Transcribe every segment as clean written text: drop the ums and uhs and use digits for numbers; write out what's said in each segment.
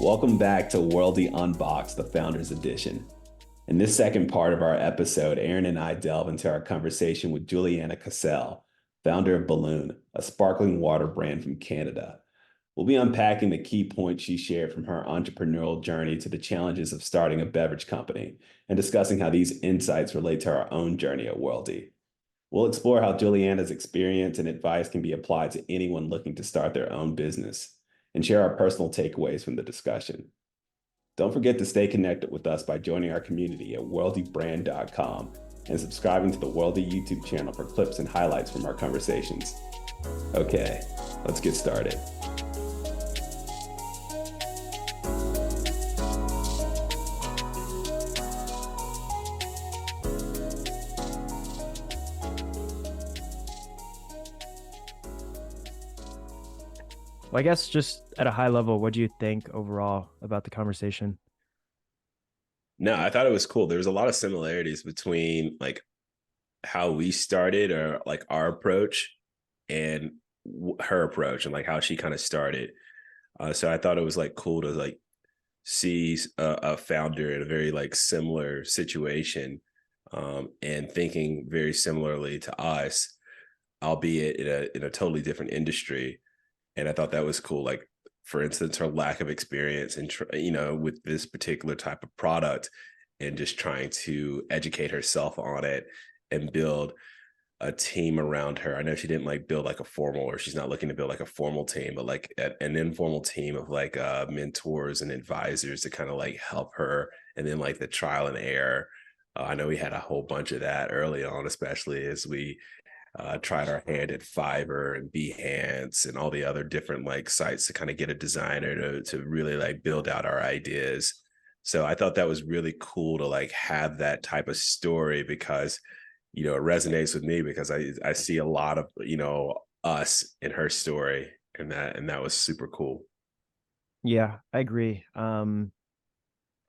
Welcome back to Worldie Unboxed, the Founders Edition. In this second part of our episode, Aaron and I delve into our conversation with Juliana Casale, founder of Balloon, a sparkling water brand from Canada. We'll be unpacking the key points she shared from her entrepreneurial journey to the challenges of starting a beverage company and discussing how these insights relate to our own journey at Worldie. We'll explore how Juliana's experience and advice can be applied to anyone looking to start their own business and share our personal takeaways from the discussion. Don't forget to stay connected with us by joining our community at worldiebrand.com and subscribing to the Worldie YouTube channel for clips and highlights from our conversations. Okay, let's get started. Well, I guess just at a high level, what do you think overall about the conversation? No, I thought it was cool. There was a lot of similarities between like how we started or like our approach and her approach and like how she kind of started. So I thought it was like cool to like see a founder in a very like similar situation and thinking very similarly to us, albeit in a totally different industry. And I thought that was cool. Like, for instance, her lack of experience and, with this particular type of product and just trying to educate herself on it and build a team around her. I know she didn't like build like a formal, or she's not looking to build like a formal team, but like an informal team of like mentors and advisors to kind of like help her. And then like the trial and error. I know we had a whole bunch of that early on, especially as we tried our hand at Fiverr and Behance and all the other different like sites to kind of get a designer to really like build out our ideas. So I thought that was really cool to like have that type of story because, it resonates with me because I see a lot of, us in her story, and that was super cool. Yeah, I agree.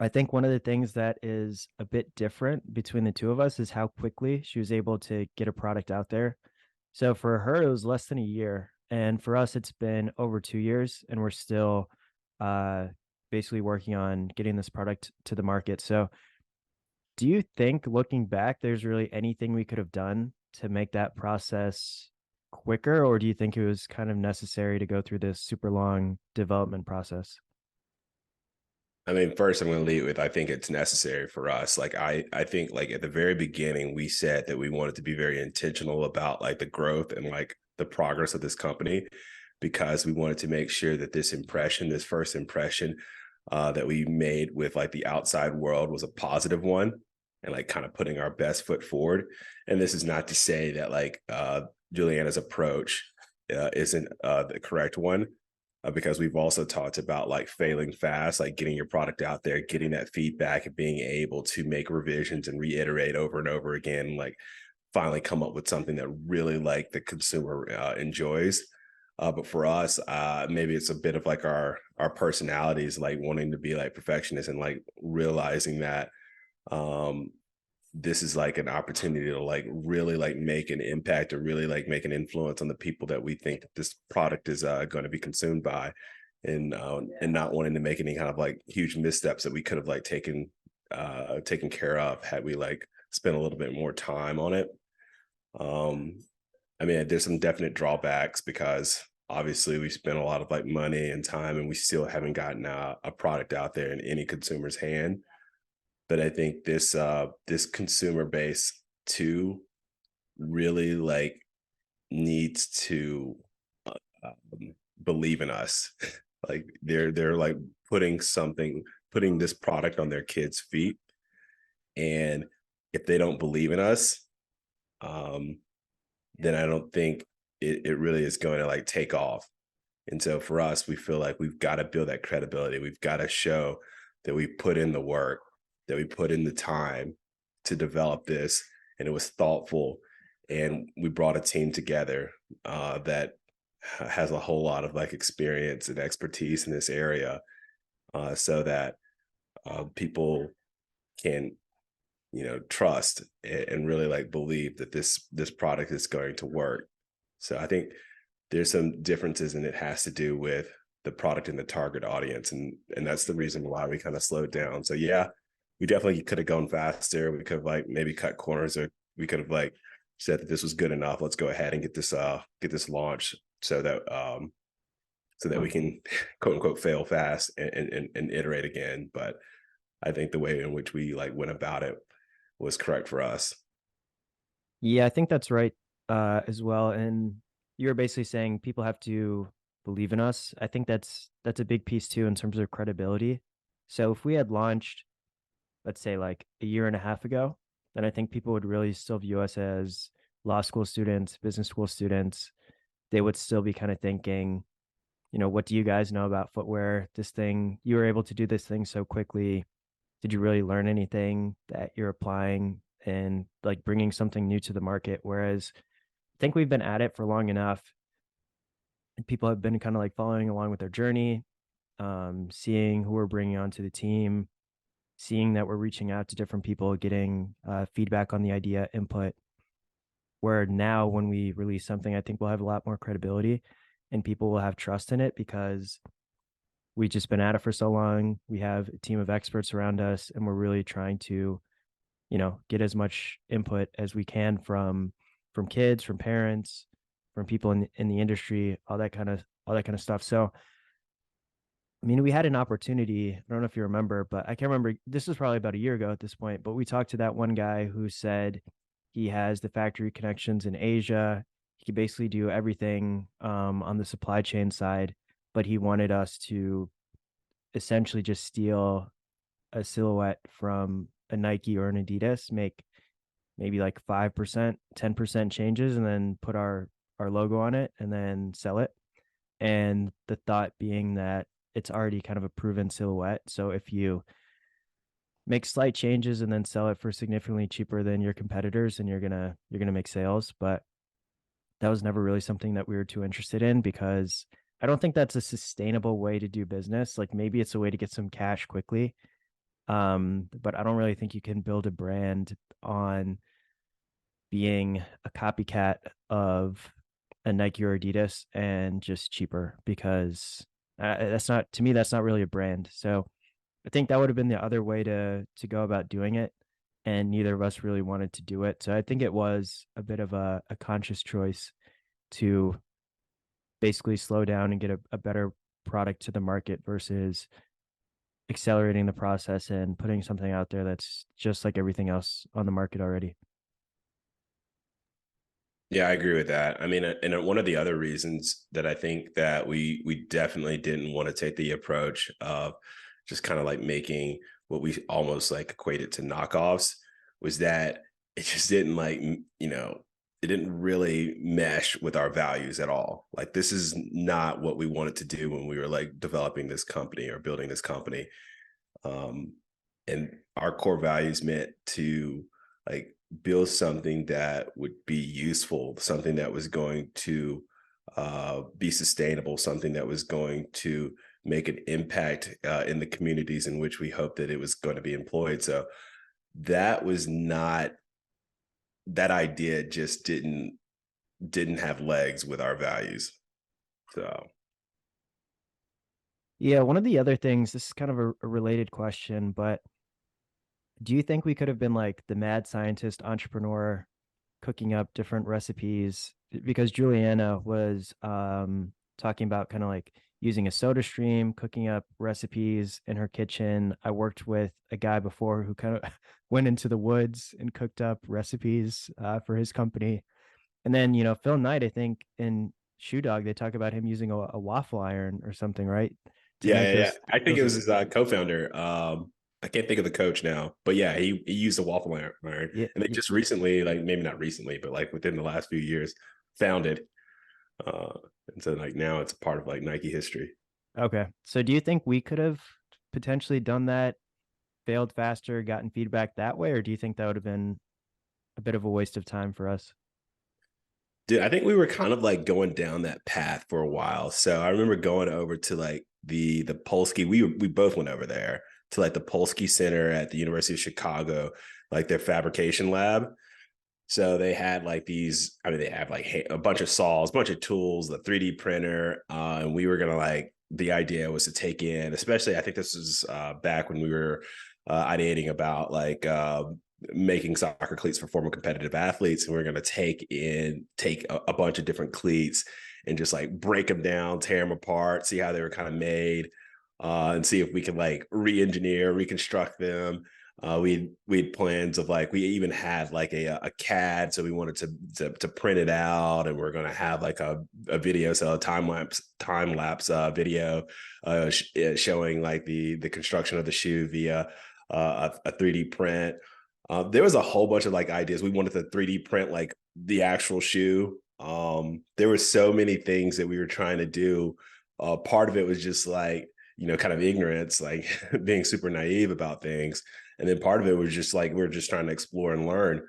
I think one of the things that is a bit different between the two of us is how quickly she was able to get a product out there. So for her, it was less than a year. And for us, it's been over 2 years, and we're still uh, basically working on getting this product to the market. So do you think, looking back, there's really anything we could have done to make that process quicker? Or do you think it was kind of necessary to go through this super long development process? I mean, first I'm going to lead with, I think it's necessary for us. Like, I think like at the very beginning, we said that we wanted to be very intentional about like the growth and like the progress of this company, because we wanted to make sure that this first impression that we made with like the outside world was a positive one, and like kind of putting our best foot forward. And this is not to say that like Juliana's approach isn't the correct one, because we've also talked about like failing fast, like getting your product out there, getting that feedback and being able to make revisions and reiterate over and over again, like finally come up with something that really like the consumer enjoys. But for us, maybe it's a bit of like our personalities, like wanting to be like perfectionists and like realizing that um, this is like an opportunity to like really like make an impact or really like make an influence on the people that we think that this product is going to be consumed by, and not wanting to make any kind of like huge missteps that we could have like taken care of had we like spent a little bit more time on it. I mean, there's some definite drawbacks because obviously we spent a lot of like money and time, and we still haven't gotten a product out there in any consumer's hand. But I think this consumer base too really like needs to uh, believe in us. Like they're like putting this product on their kids' feet, and if they don't believe in us, um, then I don't think it really is going to like take off. And so for us, we feel like we've got to build that credibility. We've got to show that we put in the work, that we put in the time to develop this, and it was thoughtful. And we brought a team together that has a whole lot of like experience and expertise in this area, so that people can, trust and really like believe that this product is going to work. So I think there's some differences, and it has to do with the product and the target audience. And that's the reason why we kind of slowed down. So yeah, we definitely could have gone faster. We could have like maybe cut corners, or we could have like said that this was good enough. Let's go ahead and get this launched so that we can quote unquote fail fast and iterate again. But I think the way in which we like went about it was correct for us. Yeah, I think that's right as well. And you were basically saying people have to believe in us. I think that's a big piece too in terms of credibility. So if we had launched, let's say like a year and a half ago, then I think people would really still view us as law school students, business school students. They would still be kind of thinking, what do you guys know about footwear? This thing, you were able to do this thing so quickly. Did you really learn anything that you're applying and like bringing something new to the market? Whereas I think we've been at it for long enough and people have been kind of like following along with their journey, seeing who we're bringing onto the team, seeing that we're reaching out to different people, getting feedback on the idea, input. Where now when we release something, I think we'll have a lot more credibility and people will have trust in it because we've just been at it for so long. We have a team of experts around us and we're really trying to, get as much input as we can from kids, from parents, from people in the industry, all that kind of stuff. So I mean, we had an opportunity. I don't know if you remember, but I can't remember. This was probably about a year ago at this point, but we talked to that one guy who said he has the factory connections in Asia. He could basically do everything on the supply chain side, but he wanted us to essentially just steal a silhouette from a Nike or an Adidas, make maybe like 5%, 10% changes, and then put our logo on it and then sell it. And the thought being that it's already kind of a proven silhouette. So if you make slight changes and then sell it for significantly cheaper than your competitors, and you're gonna make sales. But that was never really something that we were too interested in because I don't think that's a sustainable way to do business. Like maybe it's a way to get some cash quickly. But I don't really think you can build a brand on being a copycat of a Nike or Adidas and just cheaper because that's not, to me, that's not really a brand. So I think that would have been the other way to go about doing it. And neither of us really wanted to do it. So I think it was a bit of a conscious choice to basically slow down and get a better product to the market versus accelerating the process and putting something out there that's just like everything else on the market already. Yeah, I agree with that. I mean, and one of the other reasons that I think that we definitely didn't want to take the approach of just kind of like making what we almost like equated to knockoffs was that it just didn't like, it didn't really mesh with our values at all. Like this is not what we wanted to do when we were like developing this company or building this company. And our core values meant to like build something that would be useful, something that was going to be sustainable, something that was going to make an impact in the communities in which we hoped that it was going to be employed. So that was not, that idea just didn't have legs with our values. So Yeah, one of the other things, this is kind of a related question, but do you think we could have been like the mad scientist entrepreneur cooking up different recipes? Because Juliana was talking about kind of like using a soda stream, cooking up recipes in her kitchen. I worked with a guy before who kind of went into the woods and cooked up recipes for his company. And then, Phil Knight, I think in Shoe Dog, they talk about him using a waffle iron or something, right? To make yeah. those, I think it was his co-founder. I can't think of the coach now, but yeah, he used a waffle iron, yeah, and they just recently, like maybe not recently, but like within the last few years, founded. And so like now it's a part of like Nike history. okay. So do you think we could have potentially done that, failed faster, gotten feedback that way, or do you think that would have been a bit of a waste of time for us? Dude, I think we were kind of like going down that path for a while. So I remember going over to like the Polsky. We both went over there to like the Polsky Center at the University of Chicago, like their fabrication lab. So they had like these, I mean, they have like a bunch of saws, a bunch of tools, the 3D printer. And we were going to like, the idea was to take in, especially, I think this was back when we were ideating about like making soccer cleats for former competitive athletes. And we are going to take a bunch of different cleats and just like break them down, tear them apart, see how they were kind of made, and see if we could like re-engineer, reconstruct them. We had plans of like, we even had like a CAD, so we wanted to print it out, and we're going to have like a video, so a time lapse video showing like the construction of the shoe via a 3D print. There was a whole bunch of like ideas. We wanted to 3D print like the actual shoe. There were so many things that we were trying to do. Part of it was just like, kind of ignorance, like being super naive about things. And then part of it was just like, we're just trying to explore and learn.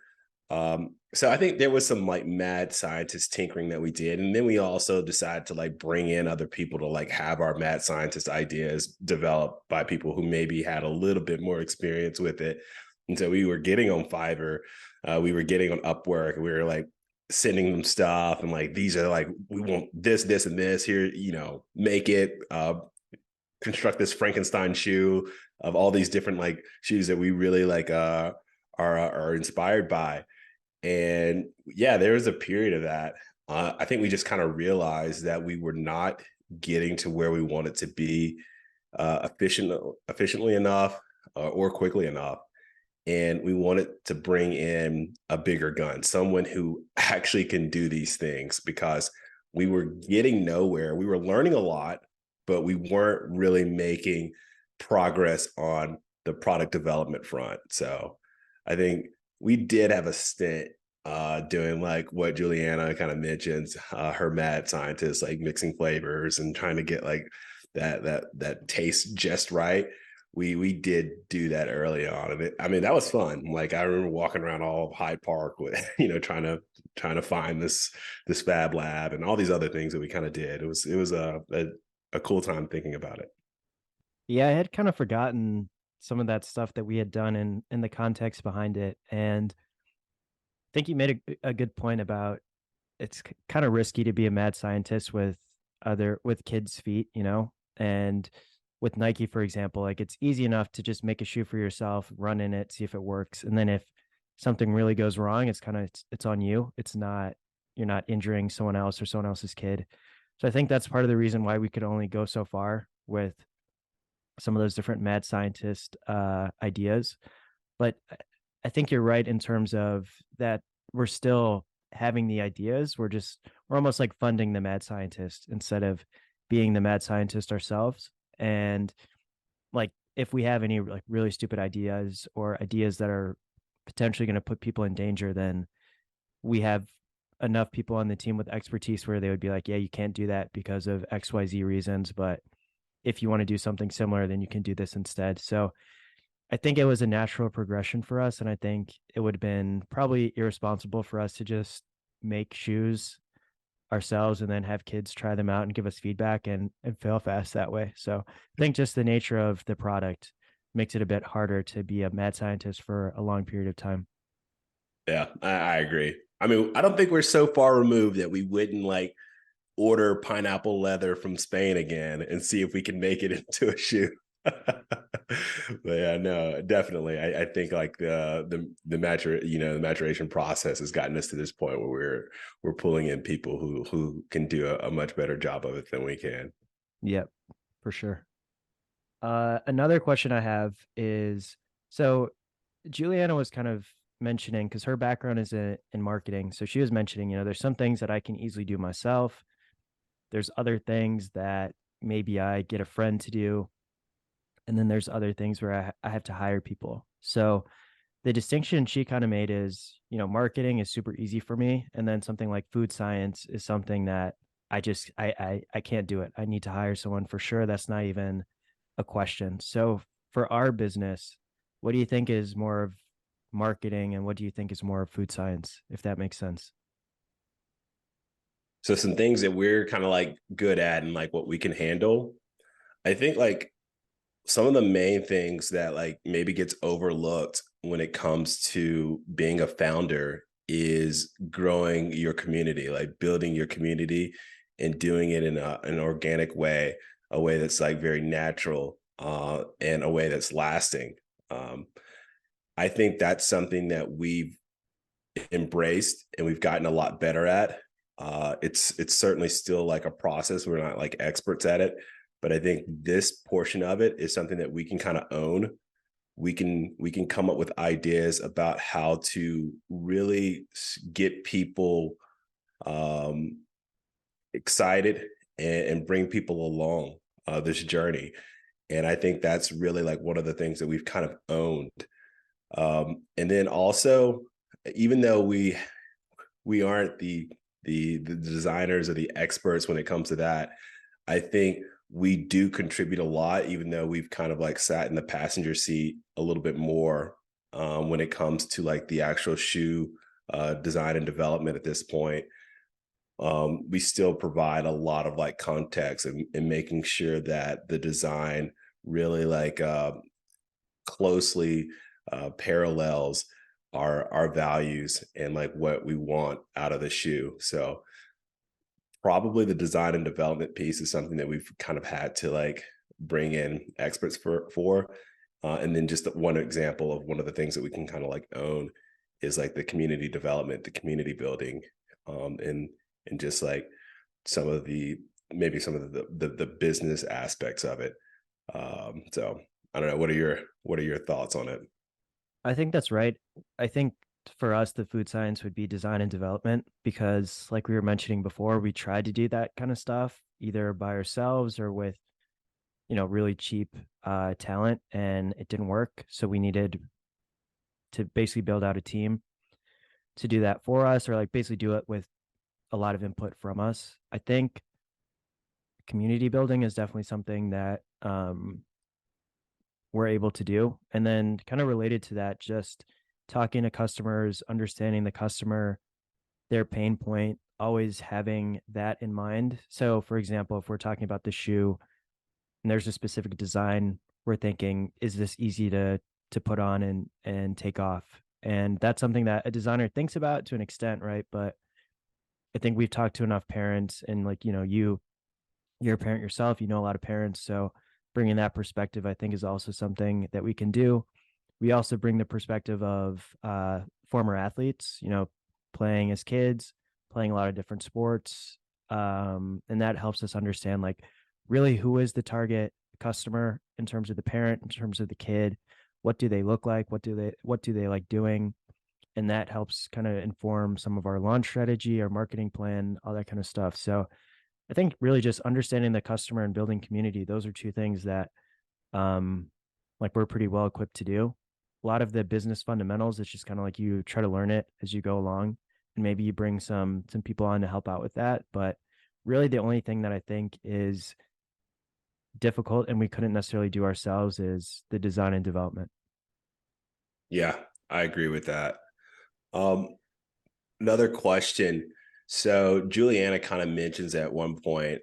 So I think there was some like mad scientist tinkering that we did. And then we also decided to like bring in other people to like have our mad scientist ideas developed by people who maybe had a little bit more experience with it. And so we were getting on Fiverr, we were getting on Upwork, we were like sending them stuff and like, these are like, we want this, this, and this here, make it, construct this Frankenstein shoe of all these different like shoes that we really like are inspired by. And yeah, there was a period of that. I think we just kind of realized that we were not getting to where we wanted to be efficiently enough or quickly enough. And we wanted to bring in a bigger gun, someone who actually can do these things, because we were getting nowhere. We were learning a lot, but we weren't really making progress on the product development front. So I think we did have a stint doing like what Juliana kind of mentions, her mad scientist, like mixing flavors and trying to get like that taste just right. We did do that early on, and I mean, that was fun. Like I remember walking around all of Hyde Park with, trying to find this Fab Lab and all these other things that we kind of did. It was a cool time thinking about it. Yeah, I had kind of forgotten some of that stuff that we had done in the context behind it. And I think you made a good point about it's kind of risky to be a mad scientist with kids' feet, and with Nike, for example, like it's easy enough to just make a shoe for yourself, run in it, see if it works. And then if something really goes wrong, it's on you. You're not injuring someone else or someone else's kid. So I think that's part of the reason why we could only go so far with some of those different mad scientist ideas. But I think you're right in terms of that we're still having the ideas. We're almost like funding the mad scientist instead of being the mad scientist ourselves. And like, if we have any like really stupid ideas or ideas that are potentially going to put people in danger, then we have enough people on the team with expertise where they would be like, yeah, you can't do that because of XYZ reasons. But if you want to do something similar, then you can do this instead. So I think it was a natural progression for us. And I think it would have been probably irresponsible for us to just make shoes ourselves and then have kids try them out and give us feedback and fail fast that way. So I think just the nature of the product makes it a bit harder to be a mad scientist for a long period of time. Yeah, I agree. I mean, I don't think we're so far removed that we wouldn't like order pineapple leather from Spain again and see if we can make it into a shoe. But yeah, no, definitely. I think like the maturation process has gotten us to this point where we're pulling in people who can do a much better job of it than we can. Yep, for sure. Another question I have is, so Juliana was kind of mentioning, because her background is in marketing. So she was mentioning, there's some things that I can easily do myself. There's other things that maybe I get a friend to do. And then there's other things where I have to hire people. So the distinction she kind of made is, marketing is super easy for me. And then something like food science is something that I can't do it. I need to hire someone for sure. That's not even a question. So for our business, what do you think is more of marketing and what do you think is more of food science, if that makes sense? So some things that we're kind of like good at and like what we can handle. I think like some of the main things that like maybe gets overlooked when it comes to being a founder is growing your community, like building your community and doing it in an organic way, a way that's like very natural, and a way that's lasting. Um, I think that's something that we've embraced and we've gotten a lot better at. It's certainly still like a process. We're not like experts at it, but I think this portion of it is something that we can kind of own. We can come up with ideas about how to really get people excited and bring people along this journey. And I think that's really like one of the things that we've kind of owned. And then also, even though we aren't the designers or the experts when it comes to that, I think we do contribute a lot, even though we've kind of like sat in the passenger seat a little bit more when it comes to like the actual shoe design and development at this point. We still provide a lot of like context and making sure that the design really like closely parallels our values and like what we want out of the shoe. So probably the design and development piece is something that we've kind of had to like bring in experts for. And then just one example of one of the things that we can kind of like own is like the community development, the community building, and just like some of the maybe some of the business aspects of it. So I don't know. What are your thoughts on it? I think that's right. I think for us, the food science would be design and development because, like we were mentioning before, we tried to do that kind of stuff either by ourselves or with, really cheap talent, and it didn't work. So we needed to basically build out a team to do that for us, or like basically do it with a lot of input from us. I think community building is definitely something that we're able to do. And then kind of related to that, just talking to customers, understanding the customer, their pain point, always having that in mind. So for example, if we're talking about the shoe and there's a specific design, we're thinking, is this easy to put on and take off? And that's something that a designer thinks about to an extent, right? But I think we've talked to enough parents, and like, you're a parent yourself, a lot of parents. So bringing that perspective, I think, is also something that we can do. We also bring the perspective of former athletes, playing as kids, playing a lot of different sports. And that helps us understand like really who is the target customer in terms of the parent, in terms of the kid, what do they look like? What do they like doing? And that helps kind of inform some of our launch strategy, our marketing plan, all that kind of stuff. So I think really just understanding the customer and building community, those are two things that um like we're pretty well equipped to do. A lot of the business fundamentals, it's just kind of like you try to learn it as you go along, and maybe you bring some people on to help out with that. But really the only thing that I think is difficult and we couldn't necessarily do ourselves is the design and development. Yeah, I agree with that. Um, Another question. So Juliana kind of mentions at one point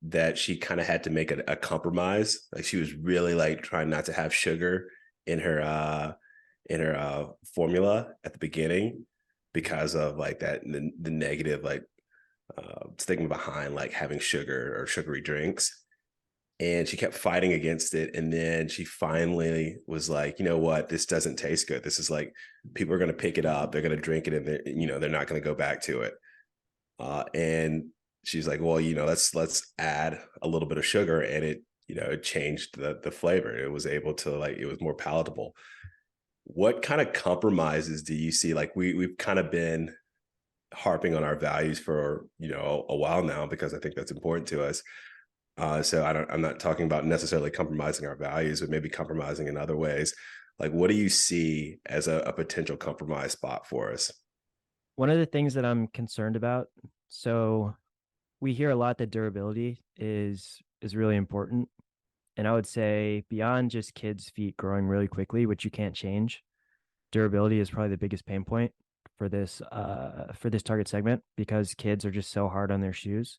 that she kind of had to make a compromise. Like she was really like trying not to have sugar in her formula at the beginning because of like that the negative like stigma behind like having sugar or sugary drinks. And she kept fighting against it, and then she finally was like, you know what, this doesn't taste good. This is like people are going to pick it up, they're going to drink it, and they're not going to go back to it. And she's like, well, let's add a little bit of sugar, and it changed the flavor. It was able to like, it was more palatable. What kind of compromises do you see? Like we've kind of been harping on our values for a while now because I think that's important to us. So I'm not talking about necessarily compromising our values, but maybe compromising in other ways. Like, what do you see as a potential compromise spot for us? One of the things that I'm concerned about, so we hear a lot that durability is really important. And I would say beyond just kids' feet growing really quickly, which you can't change, durability is probably the biggest pain point for this target segment because kids are just so hard on their shoes.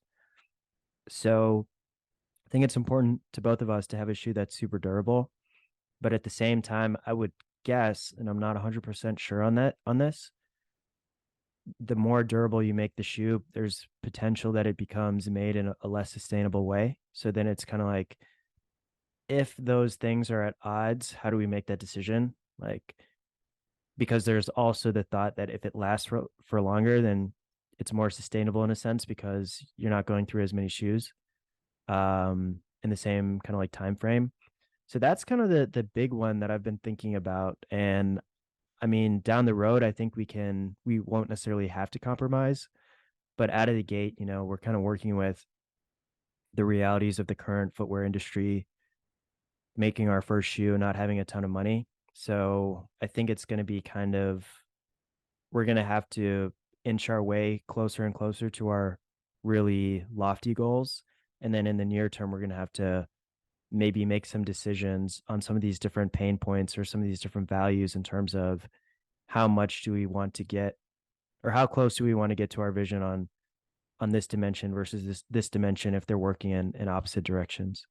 So I think it's important to both of us to have a shoe that's super durable. But at the same time, I would guess, and I'm not 100% sure on this, the more durable you make the shoe, there's potential that it becomes made in a less sustainable way. So then it's kind of like, if those things are at odds, how do we make that decision? Like, because there's also the thought that if it lasts for longer, then it's more sustainable in a sense because you're not going through as many shoes in the same kind of like time frame. So that's kind of the big one that I've been thinking about. And I mean, down the road, I think we won't necessarily have to compromise, but out of the gate, we're kind of working with the realities of the current footwear industry, making our first shoe, not having a ton of money. So I think it's going to be we're going to have to inch our way closer and closer to our really lofty goals. And then in the near term, we're going to have to maybe make some decisions on some of these different pain points or some of these different values in terms of how much do we want to get, or how close do we want to get to our vision on this dimension versus this dimension if they're working in opposite directions.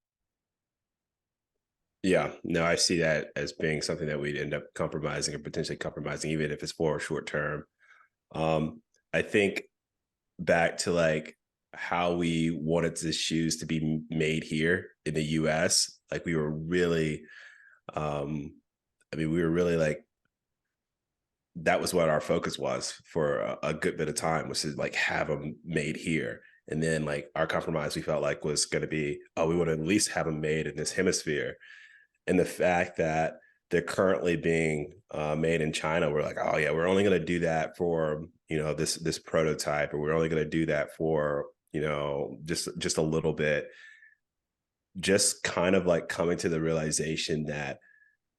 Yeah, no, I see that as being something that we'd end up compromising or potentially compromising, even if it's for a short term. I think back to like how we wanted the shoes to be made here in the US. Like we were really, we were really like, that was what our focus was for a good bit of time, was to like have them made here. And then like our compromise we felt like was going to be, oh, we want to at least have them made in this hemisphere. And the fact that they're currently being made in China, we're like, oh yeah, we're only going to do that for, this prototype, or we're only going to do that for, just a little bit. Just kind of like coming to the realization that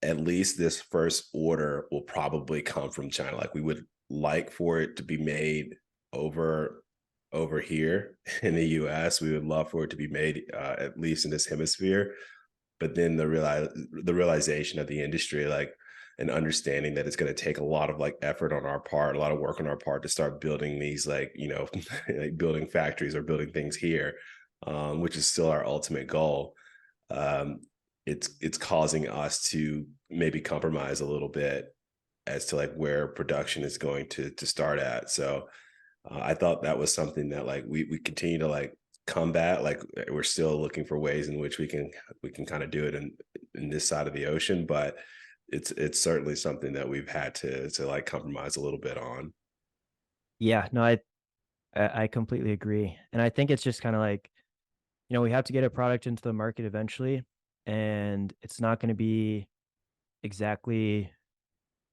at least this first order will probably come from China. Like we would like for it to be made over here in the US. We would love for it to be made at least in this hemisphere. But then the realization of the industry, like, and understanding that it's going to take a lot of like effort on our part, a lot of work on our part to start building these like, like building factories or building things here, which is still our ultimate goal. It's causing us to maybe compromise a little bit as to like where production is going to start at. So I thought that was something that like we continue to like combat. Like we're still looking for ways in which we can kind of do it in this side of the ocean, but it's certainly something that we've had to like compromise a little bit on. Yeah, no, I completely agree. And I think it's just kind of like, we have to get a product into the market eventually, and it's not going to be exactly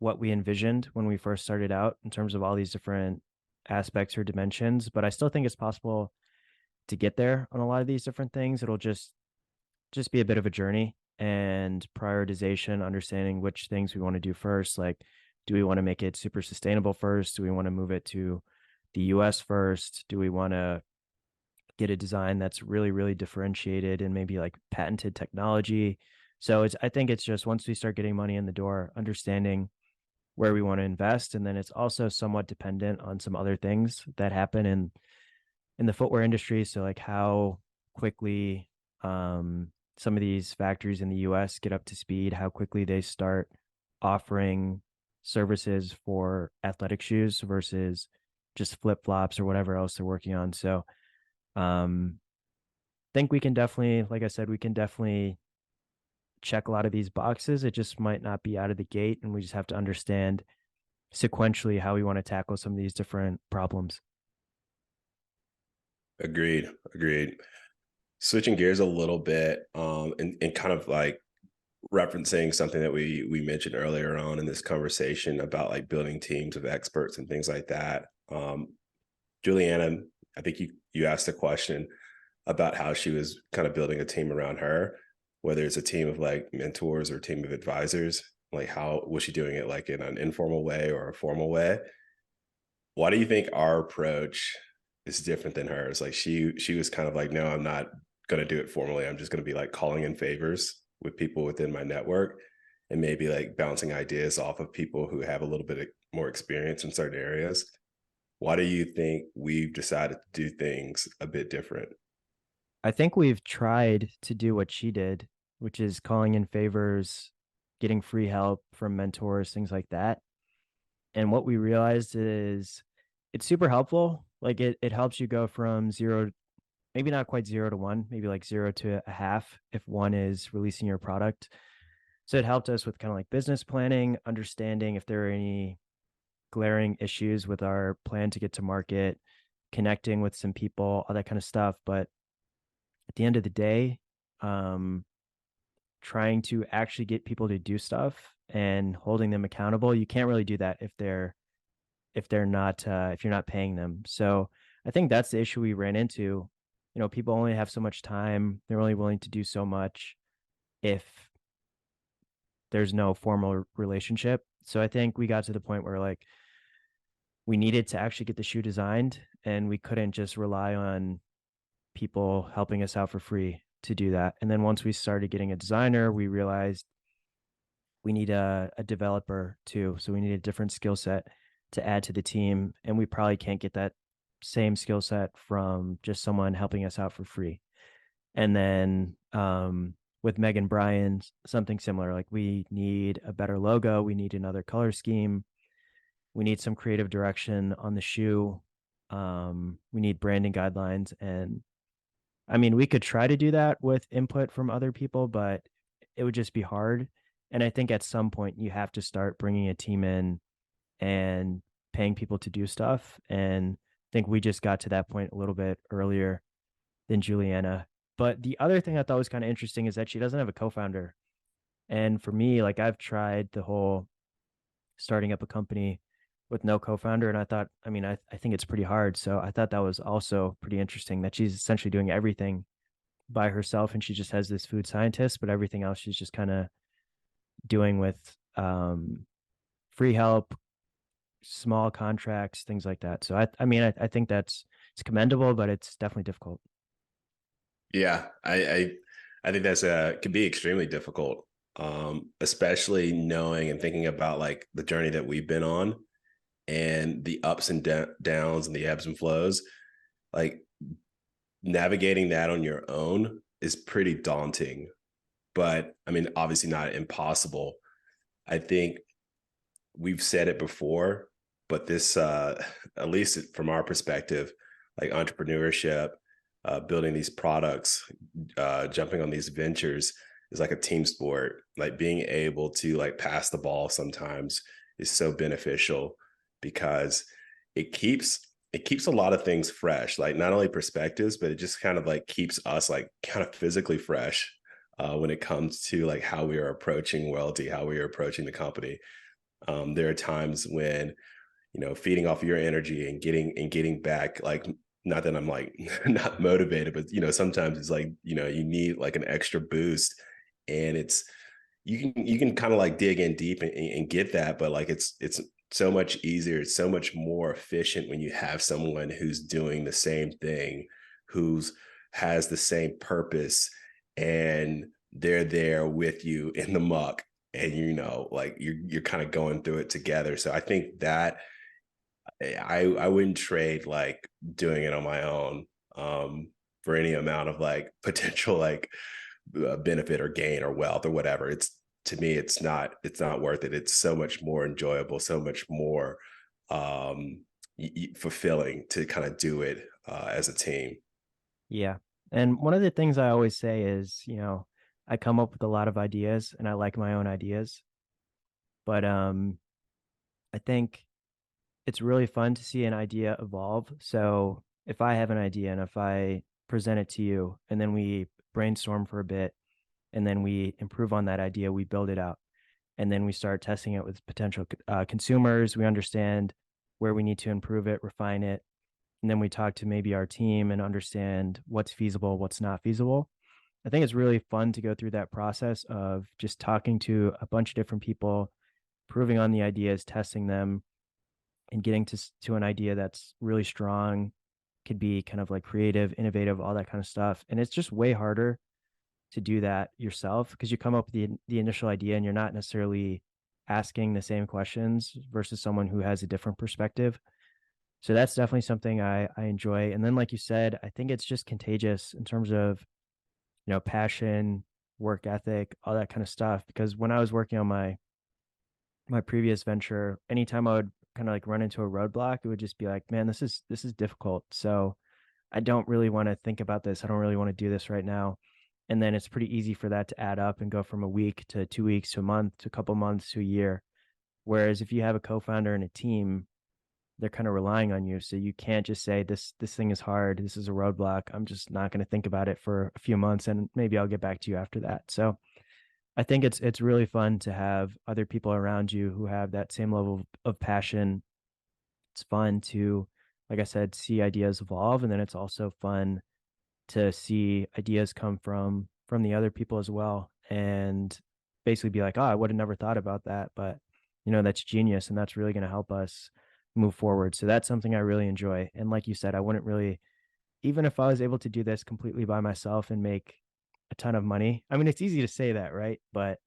what we envisioned when we first started out in terms of all these different aspects or dimensions, but I still think it's possible to get there on a lot of these different things. It'll just be a bit of a journey and prioritization, understanding which things we want to do first. Like, do we want to make it super sustainable first? Do we want to move it to the US first? Do we want to get a design that's really, really differentiated and maybe like patented technology? So I think it's just, once we start getting money in the door, understanding where we want to invest. And then it's also somewhat dependent on some other things that happen in the footwear industry. So like how quickly some of these factories in the US get up to speed, how quickly they start offering services for athletic shoes versus just flip-flops or whatever else they're working on. So think we can definitely, like I said, we can definitely check a lot of these boxes. It just might not be out of the gate, and we just have to understand sequentially how we want to tackle some of these different problems. Agreed. Switching gears a little bit, and kind of like referencing something that we mentioned earlier on in this conversation about like building teams of experts and things like that. Juliana, I think you asked a question about how she was kind of building a team around her, whether it's a team of like mentors or a team of advisors. Like, how was she doing it, like in an informal way or a formal way? Why do you think our approach is different than hers? Like she was kind of like, no, I'm not going to do it formally. I'm just going to be like calling in favors with people within my network and maybe like bouncing ideas off of people who have a little bit more experience in certain areas. Why do you think we've decided to do things a bit different? I think we've tried to do what she did, which is calling in favors, getting free help from mentors, things like that. And what we realized is it's super helpful. Like it helps you go from zero, maybe not quite 0 to 1, maybe like 0 to 1/2 if one is releasing your product. So it helped us with kind of like business planning, understanding if there are any glaring issues with our plan to get to market, connecting with some people, all that kind of stuff. But at the end of the day, um, trying to actually get people to do stuff and holding them accountable, you can't really do that if they're not if you're not paying them. So I think that's the issue we ran into. You know, people only have so much time. They're only willing to do so much if there's no formal relationship. So I think we got to the point where like we needed to actually get the shoe designed, and we couldn't just rely on people helping us out for free to do that. And then once we started getting a designer, we realized we need a developer too. So we need a different skill set to add to the team. And we probably can't get that same skill set from just someone helping us out for free. And then with Meg and Brian, something similar. Like we need a better logo, we need another color scheme, we need some creative direction on the shoe. We need branding guidelines. And I mean, we could try to do that with input from other people, but it would just be hard. And I think at some point you have to start bringing a team in and paying people to do stuff. And I think we just got to that point a little bit earlier than Juliana. But the other thing I thought was kind of interesting is that she doesn't have a co-founder. And for me, like I've tried the whole starting up a company with no co-founder. And I thought, I mean, I think it's pretty hard. So I thought that was also pretty interesting that she's essentially doing everything by herself, and she just has this food scientist, but everything else she's just kind of doing with free help, small contracts, things like that. So I mean, I think it's commendable, but it's definitely difficult. Yeah, I think that's could be extremely difficult, especially knowing and thinking about like the journey that we've been on and the ups and downs and the ebbs and flows. Like navigating that on your own is pretty daunting, but I mean, obviously not impossible. I think we've said it before, but this, at least from our perspective, like entrepreneurship, building these products, jumping on these ventures is like a team sport. Like being able to like pass the ball sometimes is so beneficial because it keeps a lot of things fresh, like not only perspectives, but it just kind of like keeps us like kind of physically fresh when it comes to like how we are approaching worldie, how we are approaching the company. There are times when, feeding off your energy and getting back, like, not that I'm like not motivated, but sometimes it's like, you need like an extra boost, and you can kind of like dig in deep and get that, but like it's so much easier, it's so much more efficient when you have someone who's doing the same thing, who's has the same purpose, and they're there with you in the muck, and like you're kind of going through it together. So I think that I wouldn't trade like doing it on my own for any amount of like potential like benefit or gain or wealth or whatever. It's to me, it's not worth it. It's so much more enjoyable, so much more fulfilling to kind of do it as a team. Yeah. And one of the things I always say is, I come up with a lot of ideas and I like my own ideas, but I think it's really fun to see an idea evolve. So if I have an idea and if I present it to you and then we brainstorm for a bit and then we improve on that idea, we build it out, and then we start testing it with potential consumers. We understand where we need to improve it, refine it, and then we talk to maybe our team and understand what's feasible, what's not feasible. I think it's really fun to go through that process of just talking to a bunch of different people, improving on the ideas, testing them, and getting to an idea that's really strong, could be kind of like creative, innovative, all that kind of stuff. And it's just way harder to do that yourself because you come up with the initial idea and you're not necessarily asking the same questions versus someone who has a different perspective. So that's definitely something I enjoy. And then, like you said, I think it's just contagious in terms of, passion, work ethic, all that kind of stuff. Because when I was working on my previous venture, anytime I would kind of like run into a roadblock, it would just be like, man, this is difficult. So I don't really want to think about this. I don't really want to do this right now. And then it's pretty easy for that to add up and go from a week to 2 weeks to a month to a couple months to a year. Whereas if you have a co-founder and a team, they're kind of relying on you. So you can't just say this thing is hard. This is a roadblock. I'm just not going to think about it for a few months and maybe I'll get back to you after that. So I think it's really fun to have other people around you who have that same level of passion. It's fun to, like I said, see ideas evolve, and then it's also fun to see ideas come from the other people as well, and basically be like, oh, I would have never thought about that, but that's genius, and that's really going to help us move forward. So that's something I really enjoy. And like you said, I wouldn't really, even if I was able to do this completely by myself and make a ton of money. I mean, it's easy to say that, right? But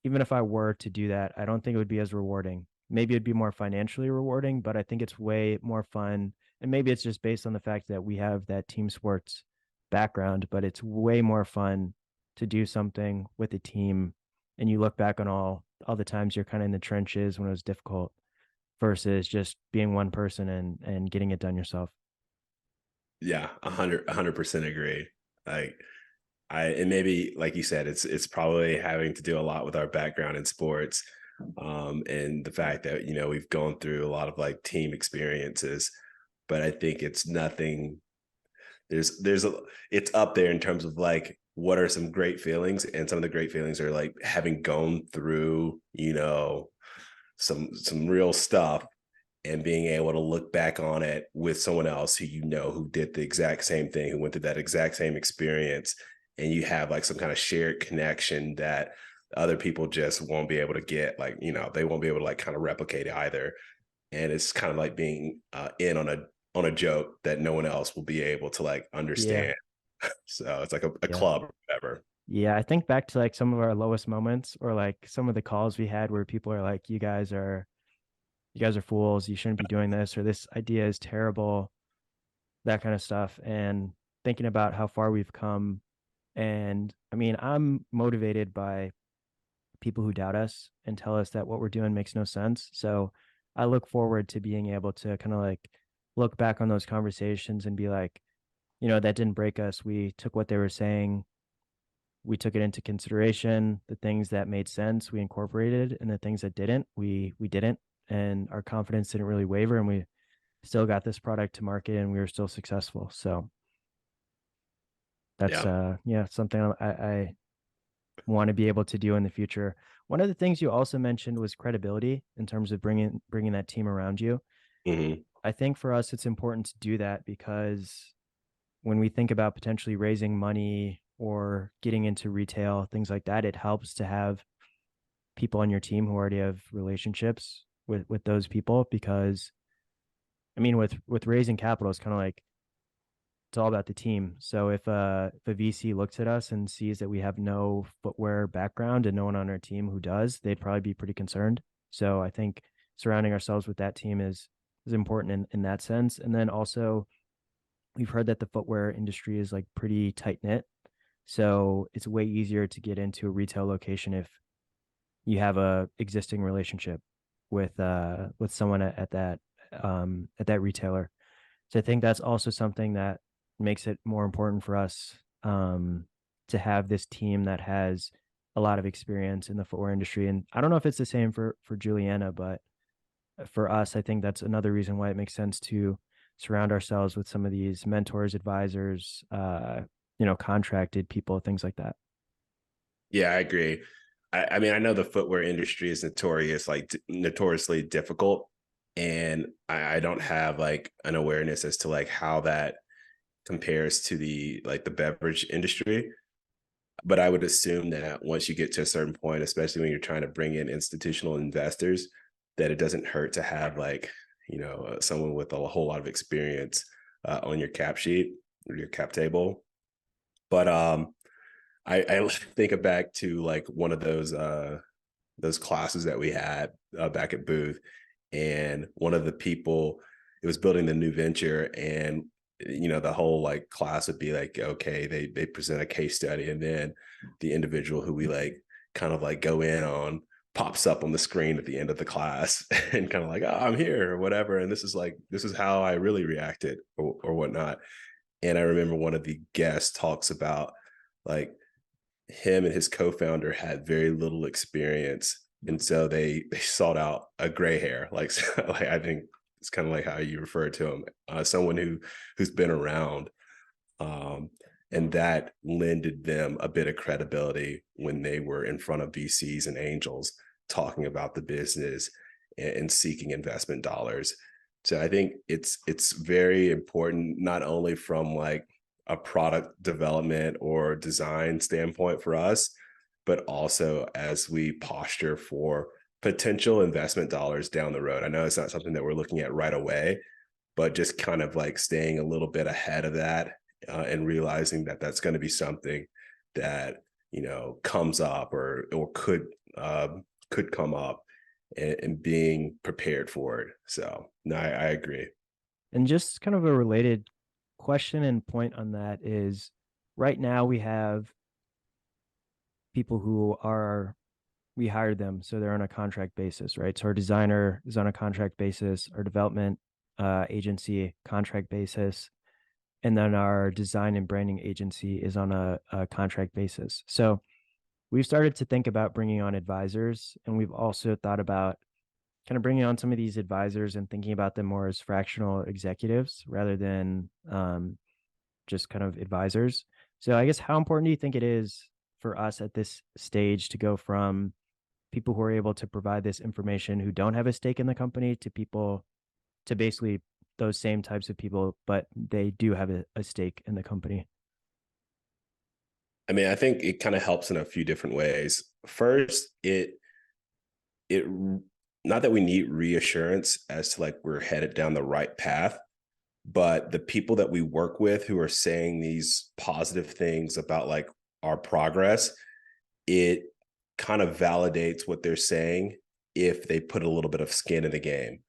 even if I were to do that, I don't think it would be as rewarding. Maybe it'd be more financially rewarding, but I think it's way more fun. And maybe it's just based on the fact that we have that team sports background, but it's way more fun to do something with a team and you look back on all the times you're kind of in the trenches when it was difficult versus just being one person and getting it done yourself. Yeah, 100% agree. Like and maybe like you said, it's probably having to do a lot with our background in sports, and the fact that we've gone through a lot of like team experiences, but I think it's nothing. It's up there in terms of like what are some great feelings, and some of the great feelings are like having gone through some real stuff and being able to look back on it with someone else who did the exact same thing, who went through that exact same experience, and you have like some kind of shared connection that other people just won't be able to get. Like, they won't be able to like kind of replicate either. And it's kind of like being in on a joke that no one else will be able to like Yeah. understand. So it's like a Yeah. club or whatever. Yeah. I think back to like some of our lowest moments or like some of the calls we had where people are like, you guys are fools. You shouldn't be doing this, or this idea is terrible, that kind of stuff. And thinking about how far we've come. And I mean, I'm motivated by people who doubt us and tell us that what we're doing makes no sense. So I look forward to being able to kind of like look back on those conversations and be like, that didn't break us. We took what they were saying, we took it into consideration. The things that made sense, we incorporated, and the things that didn't, we didn't. And our confidence didn't really waver, and we still got this product to market, and we were still successful. So that's Yeah. yeah, something I want to be able to do in the future. One of the things you also mentioned was credibility in terms of bringing that team around you. Mm-hmm. I think for us, it's important to do that because when we think about potentially raising money or getting into retail, things like that, it helps to have people on your team who already have relationships with those people. Because I mean, with raising capital, it's kind of like it's all about the team. So if a VC looks at us and sees that we have no footwear background and no one on our team who does, they'd probably be pretty concerned. So I think surrounding ourselves with that team is important in that sense. And then also we've heard that the footwear industry is like pretty tight knit. So it's way easier to get into a retail location if you have a existing relationship with someone at that retailer. So I think that's also something that makes it more important for us to have this team that has a lot of experience in the footwear industry. And I don't know if it's the same for Juliana, but for us, I think that's another reason why it makes sense to surround ourselves with some of these mentors, advisors, contracted people, things like that. Yeah, I agree. I mean, I know the footwear industry is notoriously difficult, and I don't have like an awareness as to like how that compares to the beverage industry. But I would assume that once you get to a certain point, especially when you're trying to bring in institutional investors, that it doesn't hurt to have like, someone with a whole lot of experience on your cap sheet or your cap table. But I think back to like one of those classes that we had back at Booth, and one of the people, it was building the new venture, and the whole like class would be like, okay, they present a case study, and then the individual who we like kind of like go in on pops up on the screen at the end of the class and kind of like, oh, I'm here or whatever. And this is how I really reacted or whatnot. And I remember one of the guests talks about like him and his co-founder had very little experience. And so they sought out a gray hair, like, like I think it's kind of like how you refer to him, someone who's been around. Um, and that lended them a bit of credibility when they were in front of VCs and angels talking about the business and seeking investment dollars. So I think it's very important, not only from like a product development or design standpoint for us, but also as we posture for potential investment dollars down the road. I know it's not something that we're looking at right away, but just kind of like staying a little bit ahead of that, and realizing that that's going to be something that, you know, comes up or could come up, and being prepared for it. So no, I agree. And just kind of a related question and point on that is, right now we have people who are, we hired them, so they're on a contract basis, right? So our designer is on a contract basis, our development agency contract basis, and then our design and branding agency is on a contract basis. So we've started to think about bringing on advisors, and we've also thought about kind of bringing on some of these advisors and thinking about them more as fractional executives rather than just kind of advisors. So I guess, how important do you think it is for us at this stage to go from people who are able to provide this information who don't have a stake in the company to people, to basically those same types of people, but they do have a stake in the company? I mean, I think it kind of helps in a few different ways. First, it not that we need reassurance as to like we're headed down the right path, but the people that we work with who are saying these positive things about like our progress, it kind of validates what they're saying if they put a little bit of skin in the game.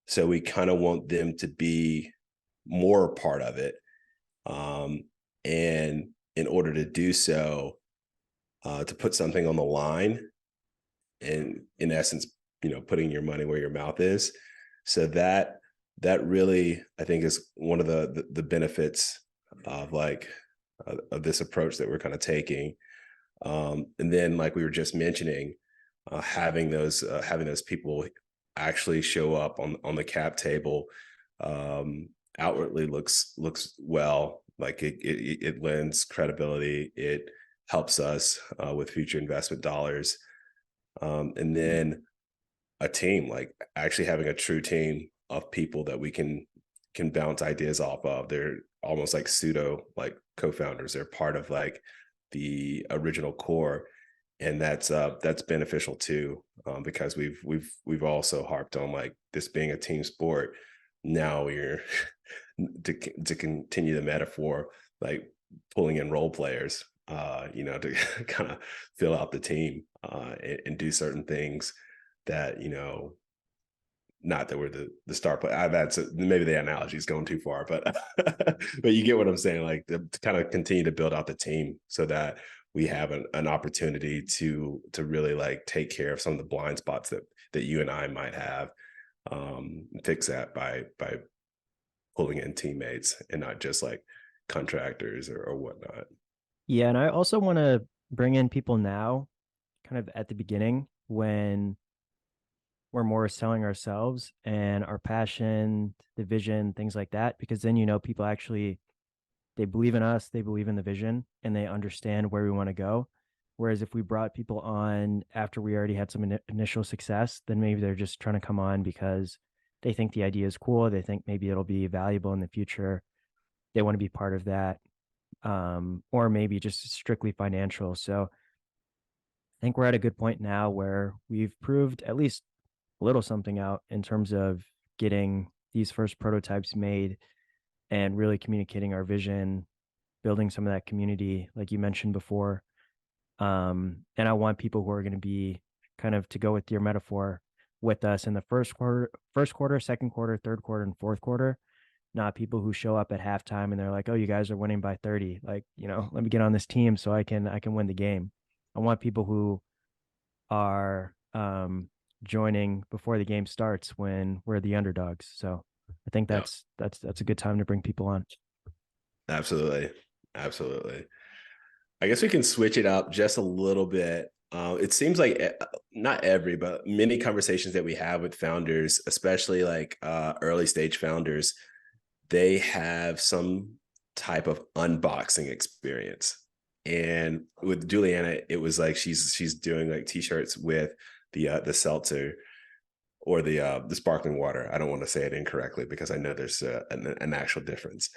So we kind of want them to be more a part of it. And in order to do so, to put something on the line, and in essence, you know, putting your money where your mouth is. So that really, I think, is one of the benefits of like of this approach that we're kind of taking. And then, like we were just mentioning, having those people actually show up on the cap table, outwardly looks well. Like it lends credibility. It helps us with future investment dollars. And then a team, like actually having a true team of people that we can bounce ideas off of. They're almost like pseudo like co-founders. They're part of like the original core, and that's beneficial too, because we've also harped on like this being a team sport. Now we're to continue the metaphor, like pulling in role players, you know, to kind of fill out the team, and do certain things that, you know, not that we're the star player. That's maybe the analogy is going too far, but but you get what I'm saying. Like to kind of continue to build out the team so that we have an opportunity to really like take care of some of the blind spots that you and I might have, fix that by pulling in teammates and not just like contractors or whatnot. Yeah, and I also want to bring in people now, kind of at the beginning, when we're more selling ourselves and our passion, the vision, things like that, because then, you know, people actually, they believe in us, they believe in the vision, and they understand where we want to go. Whereas if we brought people on after we already had some initial success, then maybe they're just trying to come on because they think the idea is cool, they think maybe it'll be valuable in the future, they want to be part of that, or maybe just strictly financial. So I think we're at a good point now where we've proved at least a little something out in terms of getting these first prototypes made and really communicating our vision, building some of that community, like you mentioned before. And I want people who are going to be, kind of to go with your metaphor, with us in the first quarter, second quarter, third quarter, and fourth quarter. Not people who show up at halftime and they're like, "Oh, you guys are winning by 30. Like, you know, let me get on this team so I can win the game." I want people who are joining before the game starts when we're the underdogs. So I think Yeah, that's a good time to bring people on. absolutely. Absolutely. I guess we can switch it up just a little bit. It seems like not every, but many conversations that we have with founders, especially like early stage founders, they have some type of unboxing experience. And with Juliana, it was like she's doing like t-shirts with the seltzer or the sparkling water. I don't want to say it incorrectly because I know there's an actual difference.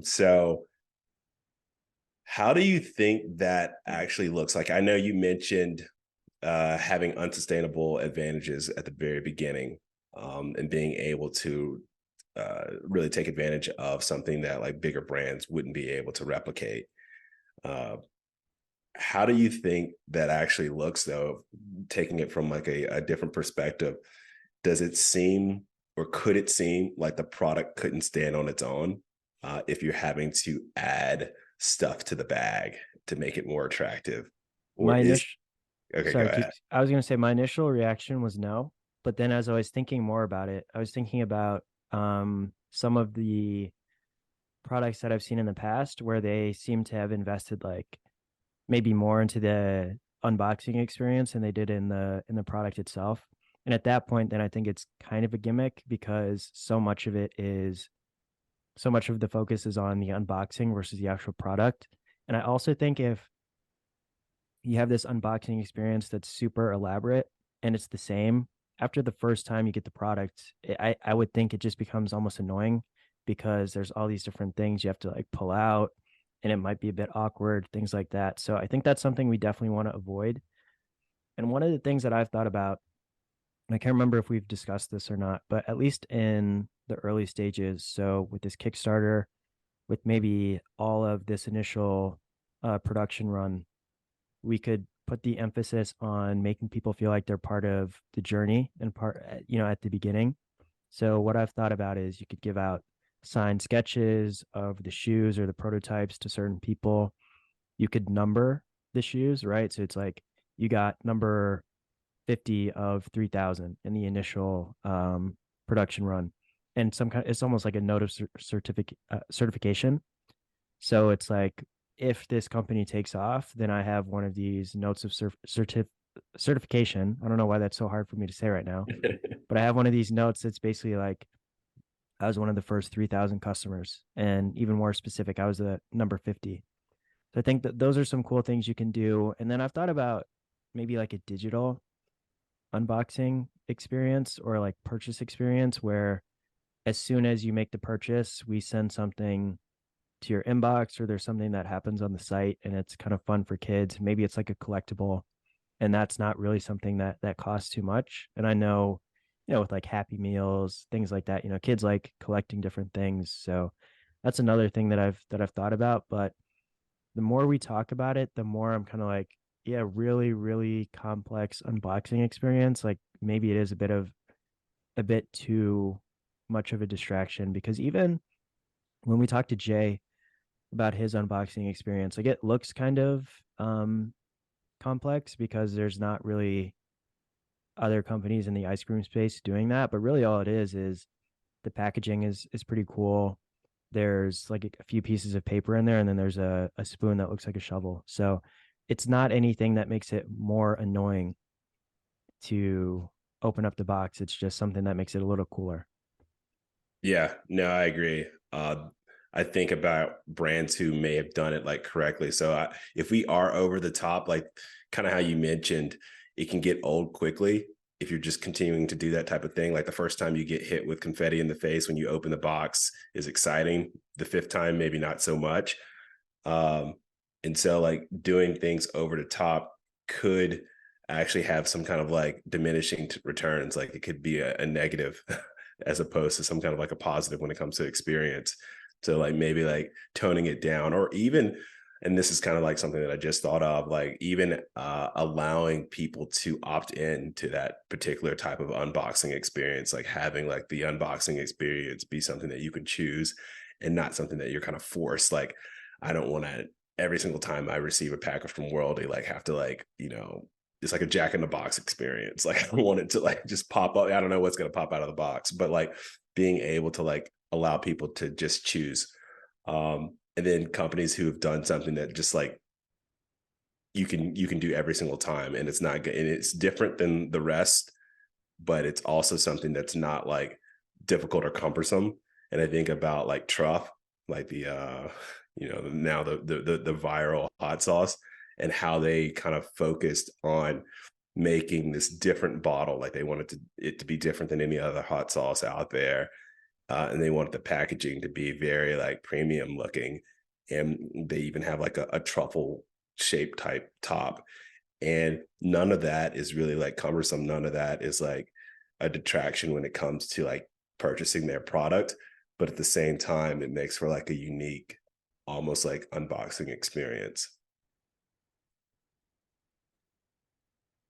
So how do you think that actually looks like? I know you mentioned having unsustainable advantages at the very beginning, and being able to really take advantage of something that like bigger brands wouldn't be able to replicate. Uh, how do you think that actually looks, though, taking it from like a different perspective? Does it seem, or could it seem like the product couldn't stand on its own if you're having to add stuff to the bag to make it more attractive? Or My is, initial okay, go Sorry, ahead. I was going to say my initial reaction was no, but then as I was thinking more about it, I was thinking about some of the products that I've seen in the past where they seem to have invested like maybe more into the unboxing experience than they did in the product itself. And at that point, then I think it's kind of a gimmick because so much of the focus is on the unboxing versus the actual product. And I also think if you have this unboxing experience that's super elaborate and it's the same after the first time you get the product, I would think it just becomes almost annoying because there's all these different things you have to like pull out and it might be a bit awkward, things like that. So I think that's something we definitely want to avoid. And one of the things that I've thought about, and I can't remember if we've discussed this or not, but at least in the early stages, so with this Kickstarter, with maybe all of this initial production run, we could put the emphasis on making people feel like they're part of the journey and at the beginning. So what I've thought about is you could give out signed sketches of the shoes or the prototypes to certain people. You could number the shoes, right? So it's like you got number 50 of 3,000 in the initial production run. And it's almost like a note of certification. So it's like if this company takes off, then I have one of these notes of certification. I don't know why that's so hard for me to say right now, but I have one of these notes that's basically like I was one of the first 3,000 customers, and even more specific, I was the number 50. So I think that those are some cool things you can do. And then I've thought about maybe like a digital unboxing experience or like purchase experience where as soon as you make the purchase, we send something to your inbox or there's something that happens on the site and it's kind of fun for kids. Maybe it's like a collectible and that's not really something that costs too much. And I know, with like Happy Meals, things like that, kids like collecting different things. So that's another thing that I've thought about. But the more we talk about it, the more I'm kind of like, yeah, really, really complex unboxing experience. Like maybe it is a bit too much of a distraction because even when we talk to Jay about his unboxing experience, like it looks kind of complex because there's not really other companies in the ice cream space doing that. But really all it is the packaging is pretty cool. There's like a few pieces of paper in there, and then there's a spoon that looks like a shovel. So it's not anything that makes it more annoying to open up the box. It's just something that makes it a little cooler. Yeah, no, I agree. I think about brands who may have done it like correctly. So if we are over the top, like kind of how you mentioned, it can get old quickly if you're just continuing to do that type of thing. Like the first time you get hit with confetti in the face when you open the box is exciting. The fifth time, maybe not so much. Um, and so like doing things over the top could actually have some kind of like diminishing returns. Like it could be a negative as opposed to some kind of like a positive when it comes to experience. So like maybe like toning it down, or even, and this is kind of like something that I just thought of, like even allowing people to opt in to that particular type of unboxing experience, like having like the unboxing experience be something that you can choose and not something that you're kind of forced. Like I don't want to every single time I receive a package from Worldie, like have to like, it's like a Jack in the Box experience. Like I want it to like just pop up. I don't know what's going to pop out of the box, but like being able to like allow people to just choose. And then companies who have done something that just like you can do every single time, and it's not good, and it's different than the rest, but it's also something that's not like difficult or cumbersome. And I think about like Truff, like the now the viral hot sauce, and how they kind of focused on making this different bottle. Like they wanted it to be different than any other hot sauce out there. And they wanted the packaging to be very like premium looking. And they even have like a truffle shaped type top. And none of that is really like cumbersome. None of that is like a detraction when it comes to like purchasing their product. But at the same time, it makes for like a unique, almost like unboxing experience.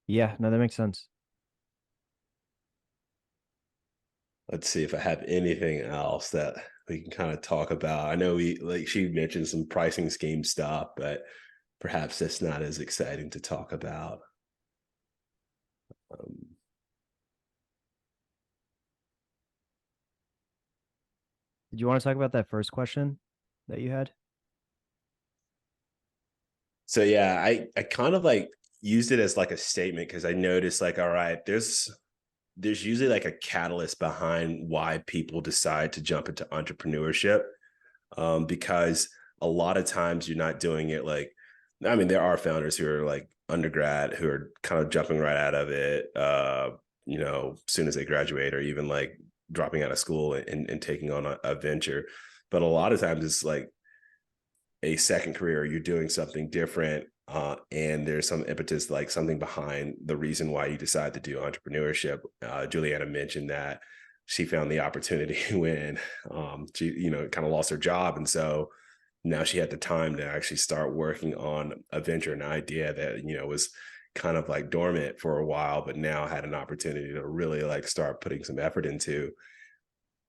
Yeah, no, that makes sense. Let's see if I have anything else that we can kind of talk about. I know she mentioned some pricing scheme stuff, but perhaps that's not as exciting to talk about. Did you want to talk about that first question that you had? So yeah, I kind of like used it as like a statement because I noticed like, all right, there's usually like a catalyst behind why people decide to jump into entrepreneurship, because a lot of times you're not doing it like, I mean, there are founders who are like undergrad who are kind of jumping right out of it, as soon as they graduate, or even like dropping out of school and taking on a venture. But a lot of times it's like a second career, you're doing something different, and there's some impetus, like something behind the reason why you decide to do entrepreneurship. Juliana mentioned that she found the opportunity when she kind of lost her job, and so now she had the time to actually start working on a venture, an idea that was kind of like dormant for a while, but now had an opportunity to really like start putting some effort into.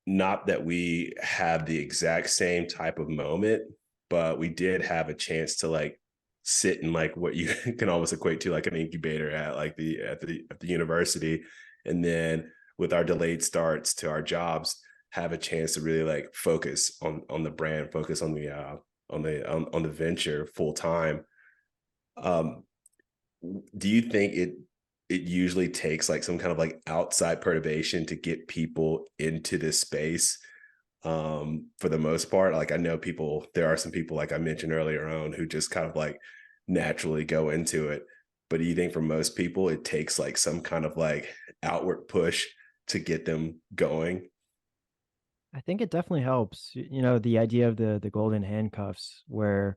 Not that we have the exact same type of moment, but we did have a chance to like sit in like what you can almost equate to like an incubator at like at the university, and then with our delayed starts to our jobs, have a chance to really like focus on the brand, focus on the venture full time. Um, do you think it usually takes like some kind of like outside perturbation to get people into this space? For the most part, like I know there are some people like I mentioned earlier on who just kind of like naturally go into it. But do you think for most people it takes like some kind of like outward push to get them going? I think it definitely helps. The idea of the golden handcuffs, where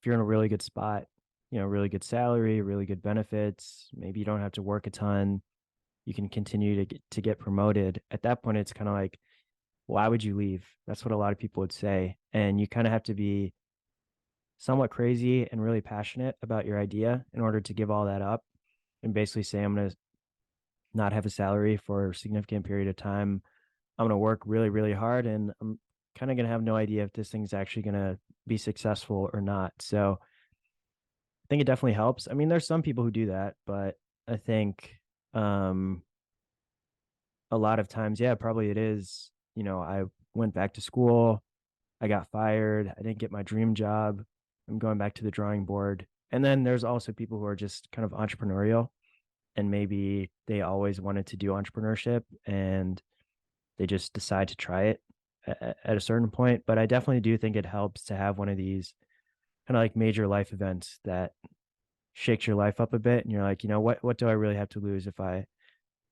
if you're in a really good spot, really good salary, really good benefits, maybe you don't have to work a ton, you can continue to get promoted. At that point, it's kind of like, why would you leave? That's what a lot of people would say. And you kind of have to be somewhat crazy and really passionate about your idea in order to give all that up and basically say, I'm going to not have a salary for a significant period of time. I'm going to work really, really hard, and I'm kind of going to have no idea if this thing's actually going to be successful or not. So I think it definitely helps. I mean, there's some people who do that, but I think a lot of times, yeah, probably it is. I went back to school, I got fired, I didn't get my dream job. I'm going back to the drawing board. And then there's also people who are just kind of entrepreneurial, and maybe they always wanted to do entrepreneurship and they just decide to try it at a certain point. But I definitely do think it helps to have one of these kind of like major life events that shakes your life up a bit, and you're like, what do I really have to lose if I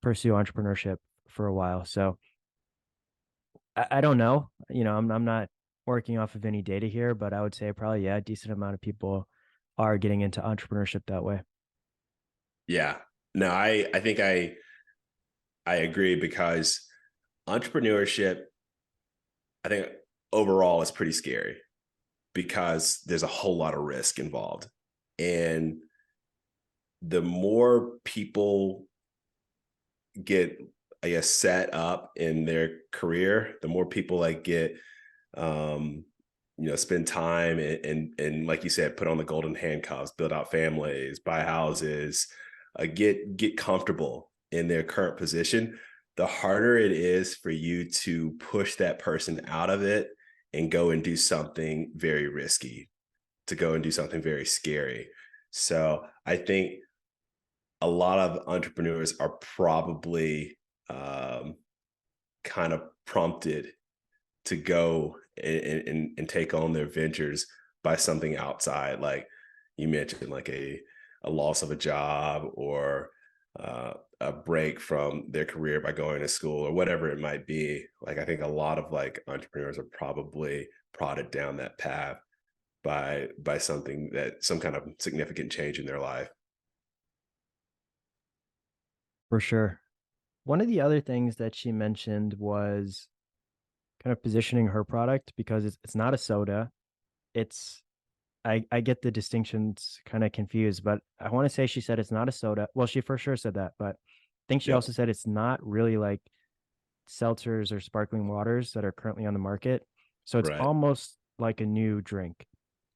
pursue entrepreneurship for a while? So I don't know. I'm not working off of any data here, but I would say probably, yeah, a decent amount of people are getting into entrepreneurship that way. Yeah. No, I think I agree, because entrepreneurship, I think overall is pretty scary because there's a whole lot of risk involved. And the more people get, I guess, set up in their career, the more people like get, spend time and like you said, put on the golden handcuffs, build out families, buy houses, get comfortable in their current position, the harder it is for you to push that person out of it and go and do something very risky, to go and do something very scary. So I think a lot of entrepreneurs are probably kind of prompted to go and take on their ventures by something outside, like you mentioned, like a loss of a job, or a break from their career by going to school, or whatever it might be. Like, I think a lot of like entrepreneurs are probably prodded down that path by something, that some kind of significant change in their life. For sure. One of the other things that she mentioned was kind of positioning her product, because it's not a soda. It's I get the distinctions kind of confused, but I want to say she said it's not a soda. Well, she for sure said that, but I think she Yep. also said it's not really like seltzers or sparkling waters that are currently on the market. So it's Right. almost like a new drink.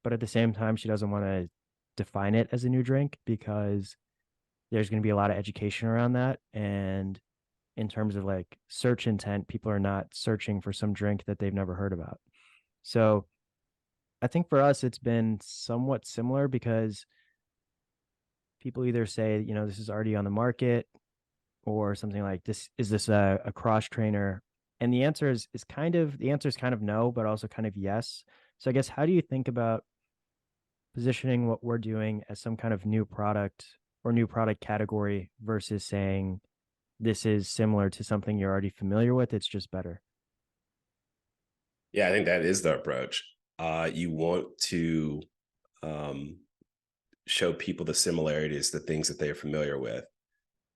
But at the same time, she doesn't want to define it as a new drink, because there's going to be a lot of education around that. And in terms of like search intent, people are not searching for some drink that they've never heard about. So I think for us, it's been somewhat similar, because people either say, this is already on the market, or something like this. Is this a cross trainer? And the answer is kind of no, but also kind of yes. So I guess, how do you think about positioning what we're doing as some kind of new product or new product category, versus saying this is similar to something you're already familiar with, it's just better? Yeah, I think that is the approach. You want to um, show people the similarities, the things that they are familiar with,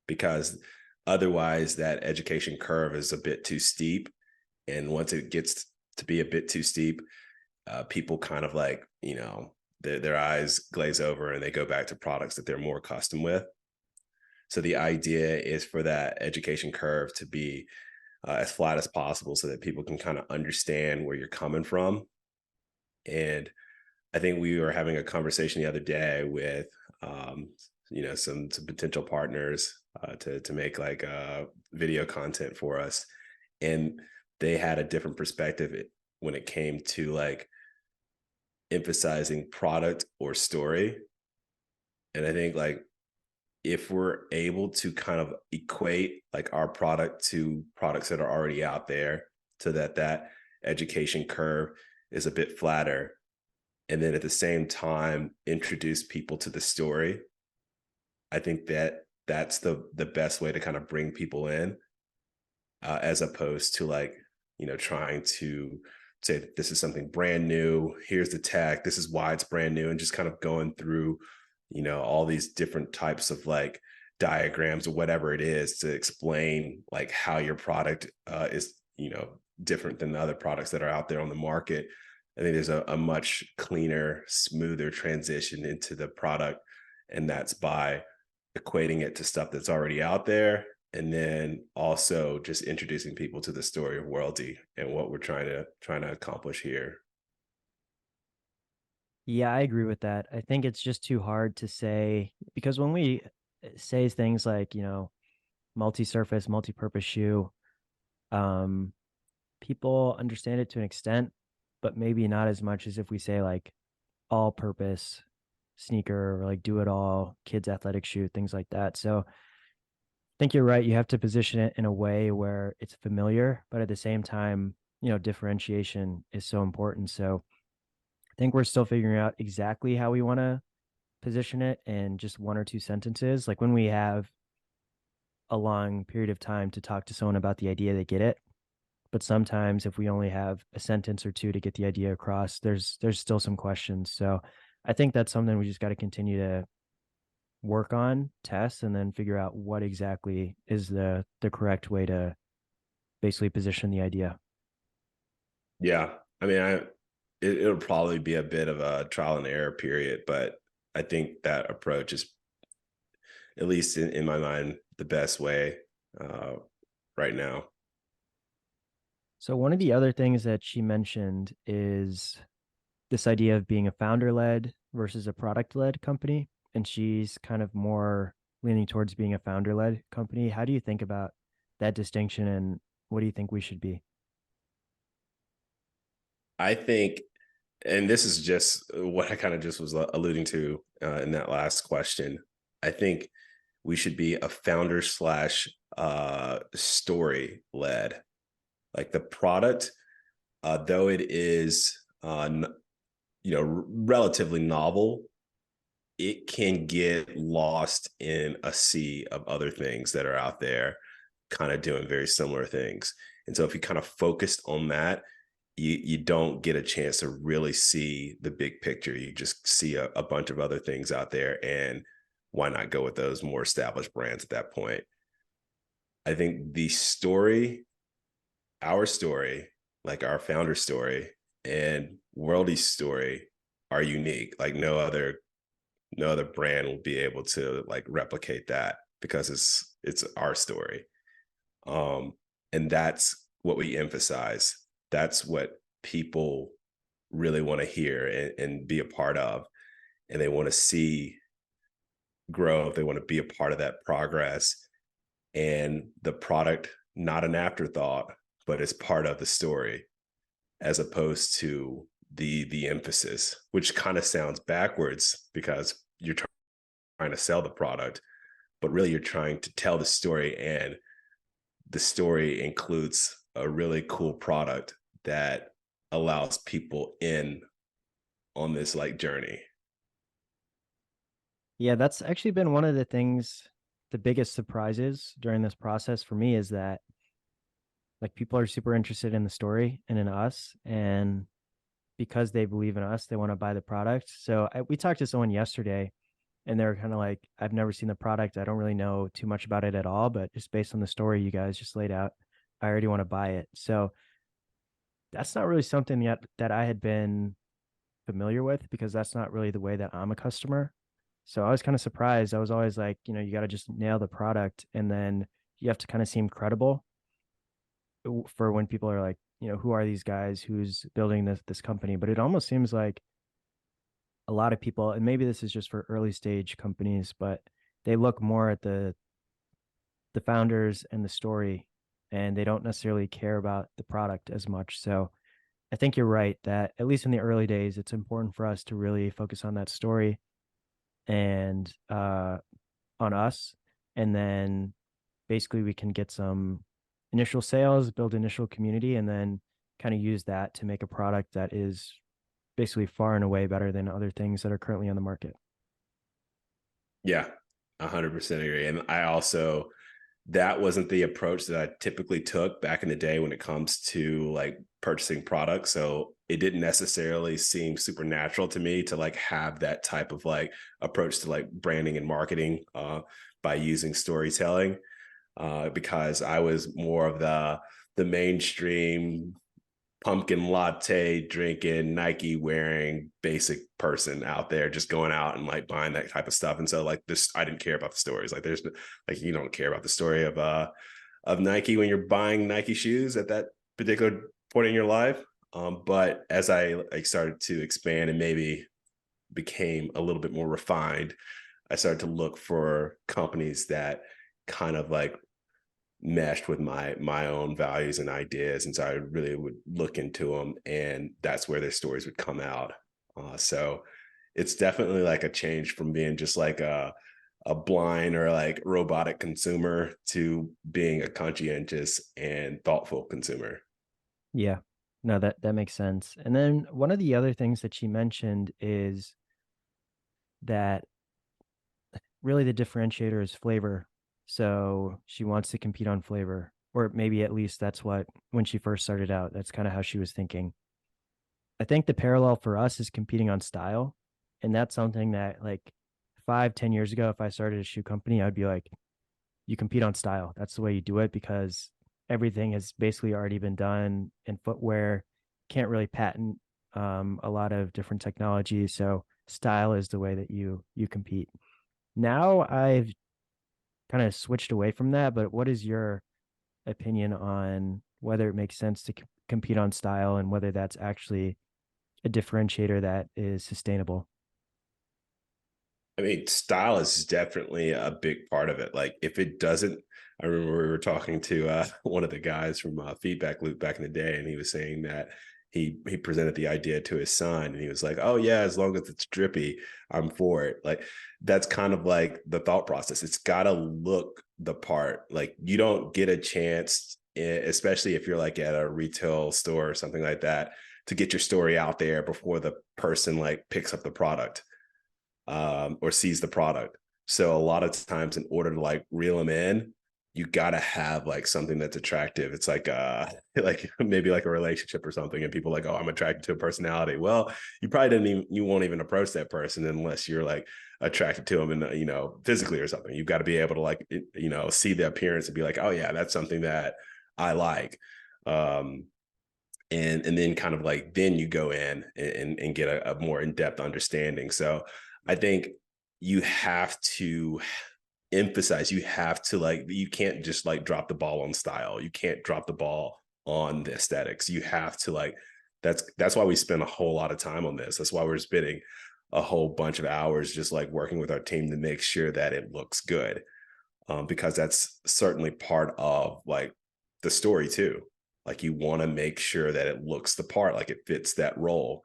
because otherwise that education curve is a bit too steep. And once it gets to be a bit too steep, people kind of like, their eyes glaze over and they go back to products that they're more accustomed with. So the idea is for that education curve to be as flat as possible, so that people can kind of understand where you're coming from. And I think we were having a conversation the other day with, some potential partners to make like video content for us, and they had a different perspective when it came to like emphasizing product or story. And I think like, if we're able to kind of equate like our product to products that are already out there, so that that education curve is a bit flatter, and then at the same time introduce people to the story, I think that that's the best way to kind of bring people in, as opposed to like, trying to say that this is something brand new, here's the tech, this is why it's brand new, and just kind of going through, all these different types of like diagrams or whatever it is to explain like how your product is, different than the other products that are out there on the market. I think there's a much cleaner, smoother transition into the product, and that's by equating it to stuff that's already out there, and then also just introducing people to the story of worldie and what we're trying to accomplish here. Yeah, I agree with that. I think it's just too hard to say, because when we say things like, multi-surface, multi-purpose shoe, um, people understand it to an extent, but maybe not as much as if we say like all-purpose sneaker, or like do it all kids athletic shoe, things like that. So I think you're right. You have to position it in a way where it's familiar, but at the same time, differentiation is so important. So I think we're still figuring out exactly how we want to position it in just one or two sentences. Like when we have a long period of time to talk to someone about the idea, they get it. But sometimes if we only have a sentence or two to get the idea across, there's still some questions. So I think that's something we just got to continue to work on, test, and then figure out what exactly is the correct way to basically position the idea. Yeah, I mean, it'll probably be a bit of a trial and error period, but I think that approach is, at least in my mind, the best way uh, right now. So one of the other things that she mentioned is this idea of being a founder led versus a product led company. And she's kind of more leaning towards being a founder-led company. How do you think about that distinction, and what do you think we should be? I think, and this is just what I kind of just was alluding to in that last question. I think we should be a founder slash story led. Like the product, though it is, relatively novel, it can get lost in a sea of other things that are out there kind of doing very similar things. And so if you kind of focused on that, you don't get a chance to really see the big picture. You just see a bunch of other things out there, and why not go with those more established brands at that point? I think the story, our story, like our founder story and Worldie's story, are unique. Like no other brand will be able to like replicate that, because it's our story. And that's what we emphasize. That's what people really want to hear and be a part of. And they want to see growth. They want to be a part of that progress. And the product, not an afterthought, but as part of the story, as opposed to the emphasis, which kind of sounds backwards because you're trying to sell the product, but really you're trying to tell the story, and the story includes a really cool product that allows people in on this like journey. Yeah, that's actually been one of the things, the biggest surprises during this process for me, is that like people are super interested in the story and in us, and because they believe in us, they want to buy the product. So we talked to someone yesterday, and they were kind of like, I've never seen the product. I don't really know too much about it at all, but just based on the story you guys just laid out, I already want to buy it. So that's not really something yet that I had been familiar with, because that's not really the way that I'm a customer. So I was kind of surprised. I was always like, you got to just nail the product, and then you have to kind of seem credible for when people are like, who are these guys? Who's building this company? But it almost seems like a lot of people, and maybe this is just for early stage companies, but they look more at the founders and the story, and they don't necessarily care about the product as much. So I think you're right that at least in the early days, it's important for us to really focus on that story and on us, and then basically we can get some initial sales, build initial community, and then kind of use that to make a product that is basically far and away better than other things that are currently on the market. Yeah, 100% agree. And I also, that wasn't the approach that I typically took back in the day when it comes to like purchasing products. So it didn't necessarily seem supernatural to me to like have that type of like approach to like branding and marketing by using storytelling, because I was more of the mainstream pumpkin latte drinking, Nike wearing basic person out there, just going out and like buying that type of stuff. And so like this, I didn't care about the stories. Like there's like, you don't care about the story of Nike when you're buying Nike shoes at that particular point in your life. But as I like started to expand and maybe became a little bit more refined, I started to look for companies that kind of like meshed with my own values and ideas, and so I really would look into them, and that's where their stories would come out. So it's definitely like a change from being just like a blind or like robotic consumer to being a conscientious and thoughtful consumer. Yeah, no, that makes sense. And then one of the other things that she mentioned is that really the differentiator is flavor. So she wants to compete on flavor, or maybe at least that's what, when she first started out, that's kind of how she was thinking. I think the parallel for us is competing on style. And that's something that like 5, 10 years ago, if I started a shoe company, I'd be like, you compete on style. That's the way you do it, because everything has basically already been done in footwear. Can't really patent a lot of different technologies. So style is the way that you compete. Now I've kind of switched away from that, but what is your opinion on whether it makes sense to compete on style, and whether that's actually a differentiator that is sustainable? I mean, style is definitely a big part of it. Like if it doesn't, I remember we were talking to one of the guys from Feedback Loop back in the day, and he was saying that he presented the idea to his son, and he was like, "Oh yeah, as long as it's drippy, I'm for it." Like that's kind of like the thought process. It's got to look the part. Like you don't get a chance, especially if you're like at a retail store or something like that, to get your story out there before the person like picks up the product or sees the product. So a lot of times in order to like reel them in, you got to have like something that's attractive. It's like maybe like a relationship or something, and people are like, oh, I'm attracted to a personality. Well, you probably you won't even approach that person unless you're like attracted to them and, physically or something. You've got to be able to like, see the appearance and be like, oh yeah, that's something that I like. And then kind of like, then you go in and get a more in-depth understanding. So I think you have to emphasize, you have to like, you can't just like drop the ball on style. You can't drop the ball on the aesthetics. You have to like, that's why we spend a whole lot of time on this. That's why we're spending a whole bunch of hours just like working with our team to make sure that it looks good. Because that's certainly part of like the story too. Like you want to make sure that it looks the part, like it fits that role.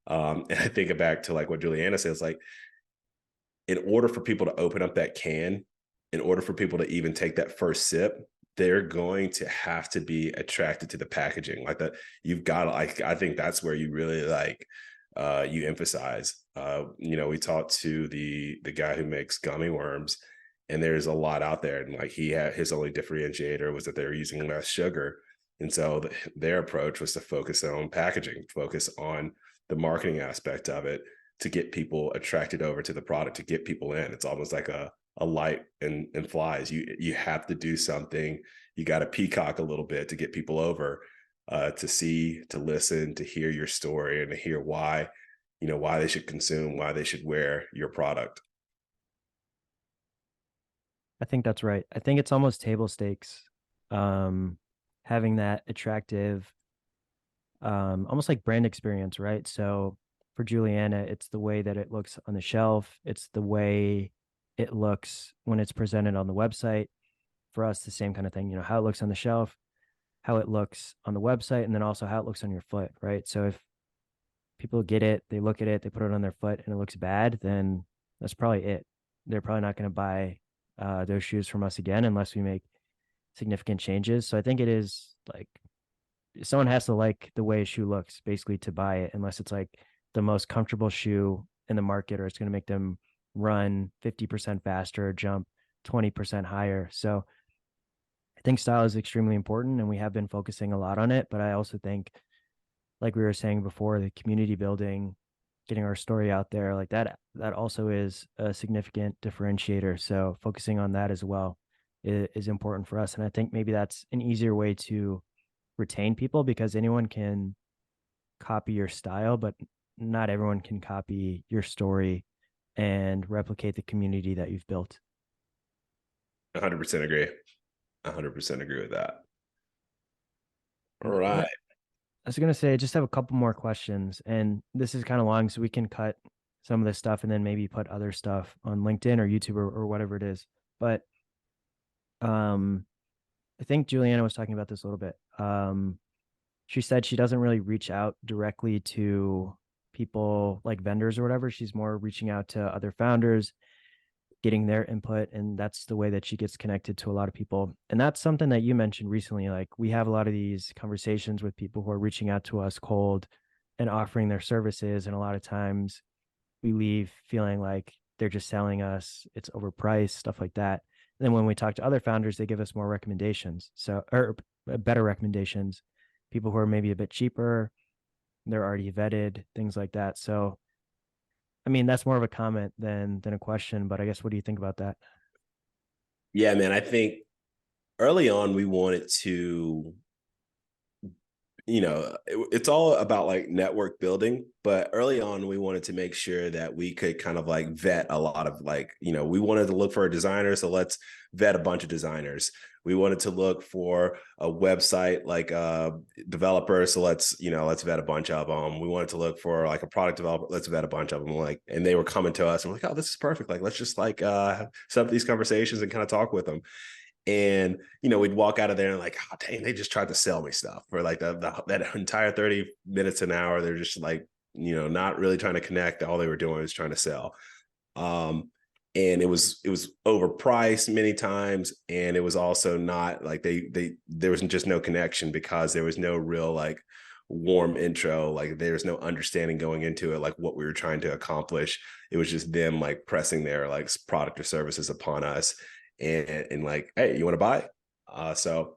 And I think back to like what Juliana says, like in order for people to open up that can, in order for people to even take that first sip, they're going to have to be attracted to the packaging. Like that, you've got to like, I think that's where you really like you emphasize. We talked to the guy who makes gummy worms, and there's a lot out there. And like he had his only differentiator was that they were using less sugar. And so their approach was to focus on packaging, focus on the marketing aspect of it to get people attracted over to the product, to get people in. It's almost like a light and flies. You have to do something. You got to peacock a little bit to get people over to see, to listen, to hear your story, and to hear why they should consume, why they should wear your product. I think that's right. I think it's almost table stakes. Having that attractive, almost like brand experience, right? So for Juliana, it's the way that it looks on the shelf. It's the way it looks when it's presented on the website. For us, the same kind of thing, how it looks on the shelf, how it looks on the website, and then also how it looks on your foot, right? So if people get it, they look at it, they put it on their foot and it looks bad, then that's probably it. They're probably not going to buy those shoes from us again unless we make significant changes. So I think it is like someone has to like the way a shoe looks basically to buy it, unless it's like the most comfortable shoe in the market or it's going to make them run 50% faster or jump 20% higher. So I think style is extremely important and we have been focusing a lot on it. But I also think, like we were saying before, the community building, getting our story out there like that also is a significant differentiator. So focusing on that as well is important for us. And I think maybe that's an easier way to retain people, because anyone can copy your style, but not everyone can copy your story and replicate the community that you've built. 100% agree. 100% agree with that. All right. I was going to say, I just have a couple more questions, and this is kind of long, so we can cut some of this stuff and then maybe put other stuff on LinkedIn or YouTube or whatever it is. But I think Juliana was talking about this a little bit. She said she doesn't really reach out directly to people like vendors or whatever. She's more reaching out to other founders, getting their input, and that's the way that she gets connected to a lot of people. And that's something that you mentioned recently. Like we have a lot of these conversations with people who are reaching out to us cold and offering their services, and a lot of times we leave feeling like they're just selling us, it's overpriced, stuff like that. And then when we talk to other founders, they give us more recommendations, or better recommendations, people who are maybe a bit cheaper, they're already vetted, things like that. So I mean, that's more of a comment than a question, but I guess, what do you think about that? Yeah, man, I think early on we wanted to, it's all about like network building, but early on we wanted to make sure that we could kind of like vet a lot of like, we wanted to look for a designer, so let's vet a bunch of designers. We wanted to look for a website like developer. So let's vet a bunch of them. We wanted to look for like a product developer. Let's vet a bunch of them. Like, and they were coming to us and we're like, oh, this is perfect. Like, let's just like set up these conversations and kind of talk with them. And, we'd walk out of there and like, oh, dang, they just tried to sell me stuff for like that entire 30 minutes, an hour. They're just like, not really trying to connect. All they were doing was trying to sell. And it was overpriced many times. And it was also not like there was just no connection because there was no real like warm intro. Like there's no understanding going into it, like what we were trying to accomplish. It was just them like pressing their like product or services upon us and like, hey, you want to buy? So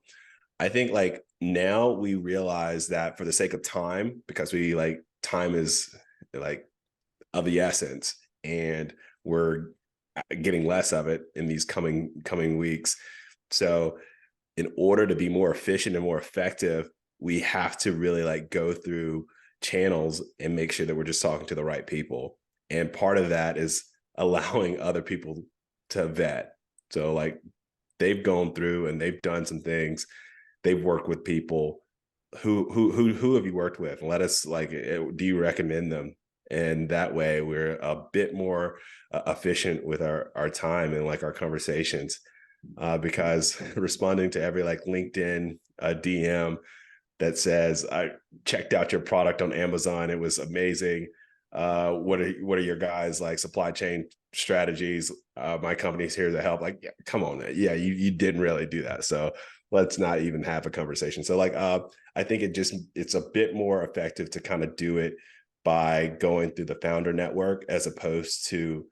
I think like now we realize that for the sake of time, because we like time is like of the essence, and we're getting less of it in these coming weeks. So in order to be more efficient and more effective, we have to really like go through channels and make sure that we're just talking to the right people. And part of that is allowing other people to vet. So like they've gone through and they've done some things. They've worked with people. Who have you worked with? Let us like, do you recommend them? And that way we're a bit more efficient with our time and like our conversations, because responding to every like LinkedIn DM that says, I checked out your product on Amazon, it was amazing. What are your guys like supply chain strategies? My company's here to help. Like, yeah, come on, yeah, you didn't really do that. So let's not even have a conversation. So like, I think it's a bit more effective to kind of do it by going through the founder network as opposed to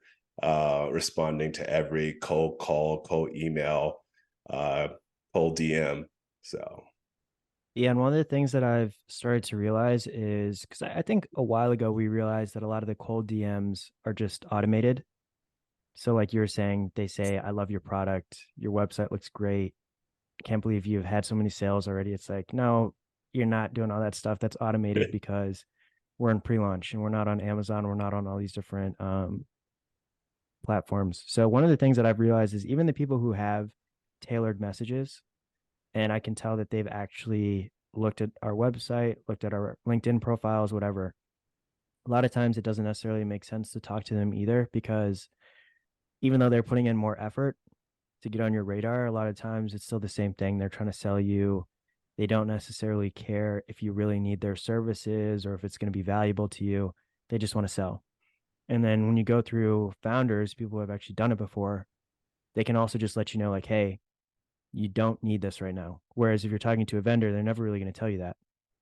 responding to every cold call, cold email, cold DM. So. Yeah, and one of the things that I've started to realize is because I think a while ago we realized that a lot of the cold DMs are just automated. So, like you were saying, they say, I love your product. Your website looks great. Can't believe you've had so many sales already. It's like, no, you're not doing all that stuff. That's automated because we're in pre-launch and we're not on Amazon. We're not on all these different platforms. So, one of the things that I've realized is even the people who have tailored messages, and I can tell that they've actually looked at our website, looked at our LinkedIn profiles, whatever. A lot of times it doesn't necessarily make sense to talk to them either, because even though they're putting in more effort to get on your radar, a lot of times it's still the same thing. They're trying to sell you. They don't necessarily care if you really need their services or if it's going to be valuable to you. They just want to sell. And then when you go through founders, people who have actually done it before, they can also just let you know, like, hey, you don't need this right now. Whereas if you're talking to a vendor, they're never really going to tell you that.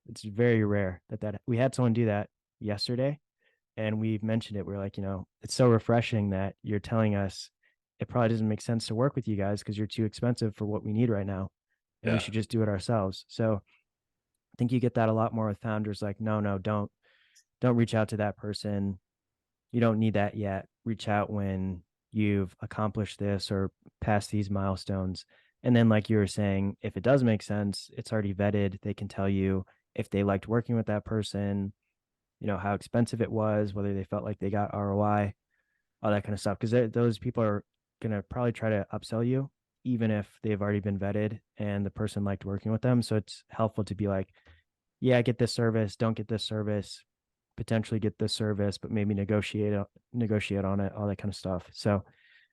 It's very rare that we had someone do that yesterday, and we mentioned it. We're like, it's so refreshing that you're telling us it probably doesn't make sense to work with you guys because you're too expensive for what we need right now, and we should just do it ourselves. So I think you get that a lot more with founders. Like, no, don't reach out to that person. You don't need that yet. Reach out when you've accomplished this or passed these milestones. And then, like you were saying, if it does make sense, it's already vetted. They can tell you if they liked working with that person, how expensive it was, whether they felt like they got ROI, all that kind of stuff. Because those people are going to probably try to upsell you, even if they've already been vetted and the person liked working with them. So it's helpful to be like, yeah, get this service, don't get this service, potentially get this service, but maybe negotiate on it, all that kind of stuff. So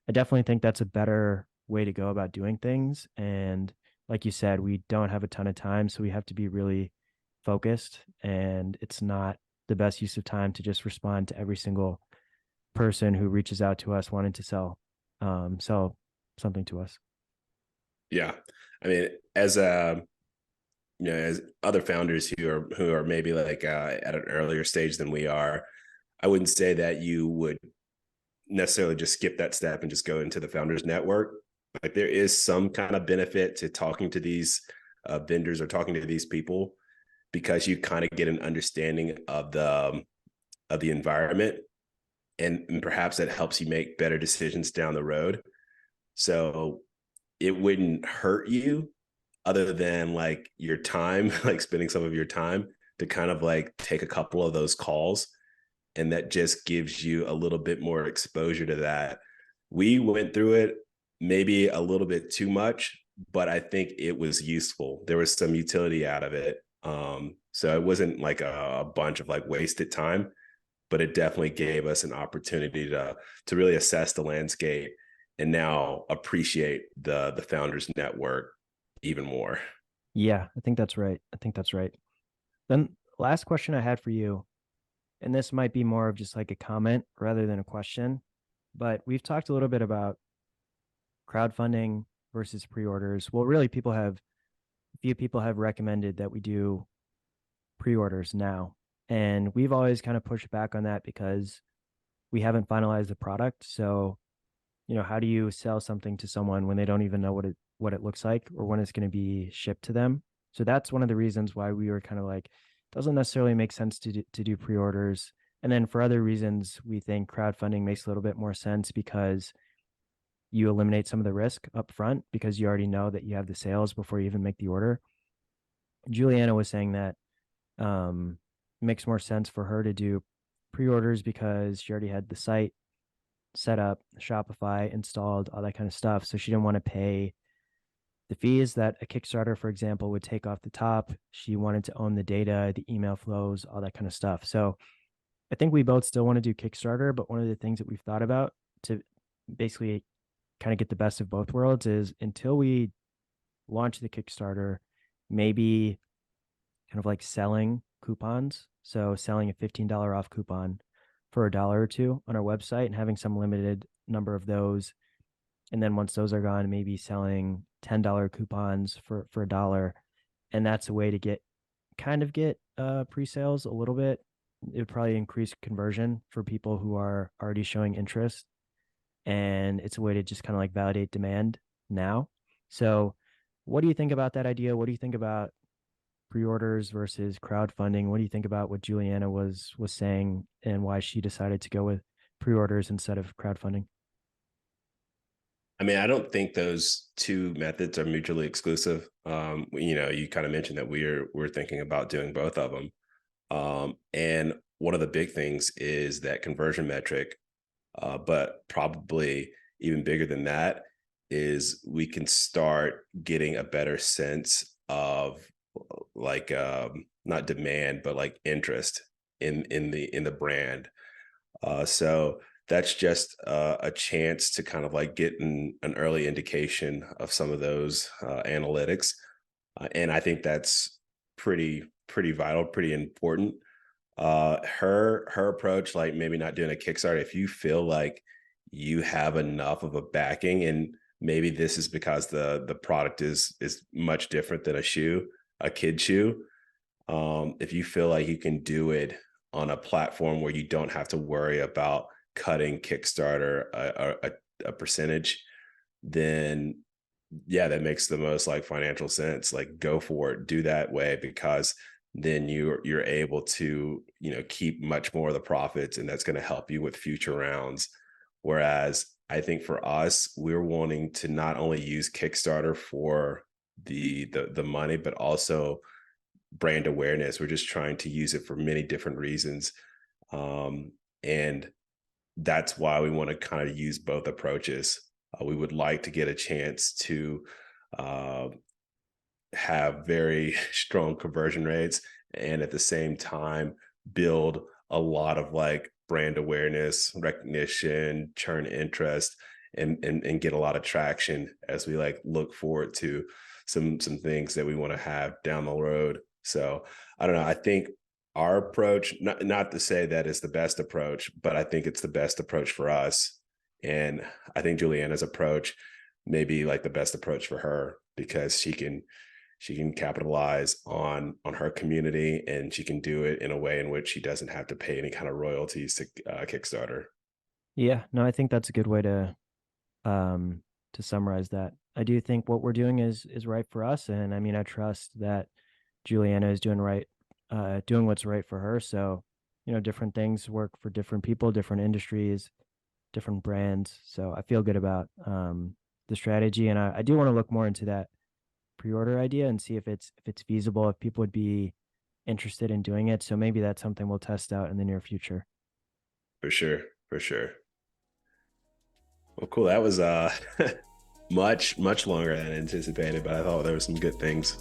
I definitely think that's a better way to go about doing things. And like you said, we don't have a ton of time, so we have to be really focused, and it's not the best use of time to just respond to every single person who reaches out to us wanting to sell something to us. Yeah. I mean, as as other founders who are maybe like at an earlier stage than we are, I wouldn't say that you would necessarily just skip that step and just go into the founders network. Like there is some kind of benefit to talking to these vendors or talking to these people, because you kind of get an understanding of the environment, and perhaps that helps you make better decisions down the road. So it wouldn't hurt you, other than like your time, like spending some of your time to kind of like take a couple of those calls. And that just gives you a little bit more exposure to that. We went through it maybe a little bit too much, but I think it was useful. There was some utility out of it. So it wasn't like a bunch of like wasted time, but it definitely gave us an opportunity to really assess the landscape and now appreciate the founders network even more. Yeah, I think that's right. I think that's right. Then last question I had for you, and this might be more of just like a comment rather than a question, but we've talked a little bit about crowdfunding versus pre-orders. Well, really a few people have recommended that we do pre-orders now. And we've always kind of pushed back on that because we haven't finalized the product. So, how do you sell something to someone when they don't even know what it looks like or when it's going to be shipped to them? So that's one of the reasons why we were kind of like, doesn't necessarily make sense to do pre-orders. And then for other reasons, we think crowdfunding makes a little bit more sense because you eliminate some of the risk up front because you already know that you have the sales before you even make the order. Juliana was saying that it makes more sense for her to do pre-orders because she already had the site set up, Shopify installed, all that kind of stuff. So she didn't want to pay the fees that a Kickstarter, for example, would take off the top. She wanted to own the data, the email flows, all that kind of stuff. So I think we both still want to do Kickstarter, but one of the things that we've thought about to basically kind of get the best of both worlds is until we launch the Kickstarter, maybe kind of like selling coupons. So selling a $15 off coupon for a dollar or two on our website and having some limited number of those. And then once those are gone, maybe selling $10 coupons for a dollar. And that's a way to get pre-sales a little bit. It would probably increase conversion for people who are already showing interest. And it's a way to just kind of like validate demand now. So what do you think about that idea? What do you think about pre-orders versus crowdfunding? What do you think about what Juliana was saying and why she decided to go with pre-orders instead of crowdfunding? I mean, I don't think those two methods are mutually exclusive. You kind of mentioned that we're thinking about doing both of them. And one of the big things is that conversion metric, but probably even bigger than that is we can start getting a better sense of like not demand, but like interest in the brand. So that's just a chance to kind of like get an early indication of some of those analytics, and I think that's pretty vital, pretty important. Her approach, like maybe not doing a Kickstarter, if you feel like you have enough of a backing, and maybe this is because the product is much different than a kid shoe. If you feel like you can do it on a platform where you don't have to worry about cutting Kickstarter a percentage, then yeah, that makes the most like financial sense. Like go for it, do that way, because then you're able to keep much more of the profits, and that's going to help you with future rounds. Whereas I think for us, we're wanting to not only use Kickstarter for the money, but also brand awareness. We're just trying to use it for many different reasons. And that's why we want to kind of use both approaches. We would like to get a chance to have very strong conversion rates and at the same time build a lot of like brand awareness, recognition, churn interest, and get a lot of traction as we like look forward to some things that we want to have down the road. So I don't know. I think our approach, not to say that it's the best approach, but I think it's the best approach for us. And I think Juliana's approach may be like the best approach for her because she can capitalize on her community, and she can do it in a way in which she doesn't have to pay any kind of royalties to Kickstarter. Yeah, no, I think that's a good way to summarize that. I do think what we're doing is right for us, and I mean, I trust that Juliana is doing what's right for her. So, different things work for different people, different industries, different brands. So I feel good about the strategy, and I do want to look more into that pre-order idea and see if it's feasible, if people would be interested in doing it. So maybe that's something we'll test out in the near future. For sure, for sure. Well, cool. That was much longer than anticipated, but I thought there were some good things.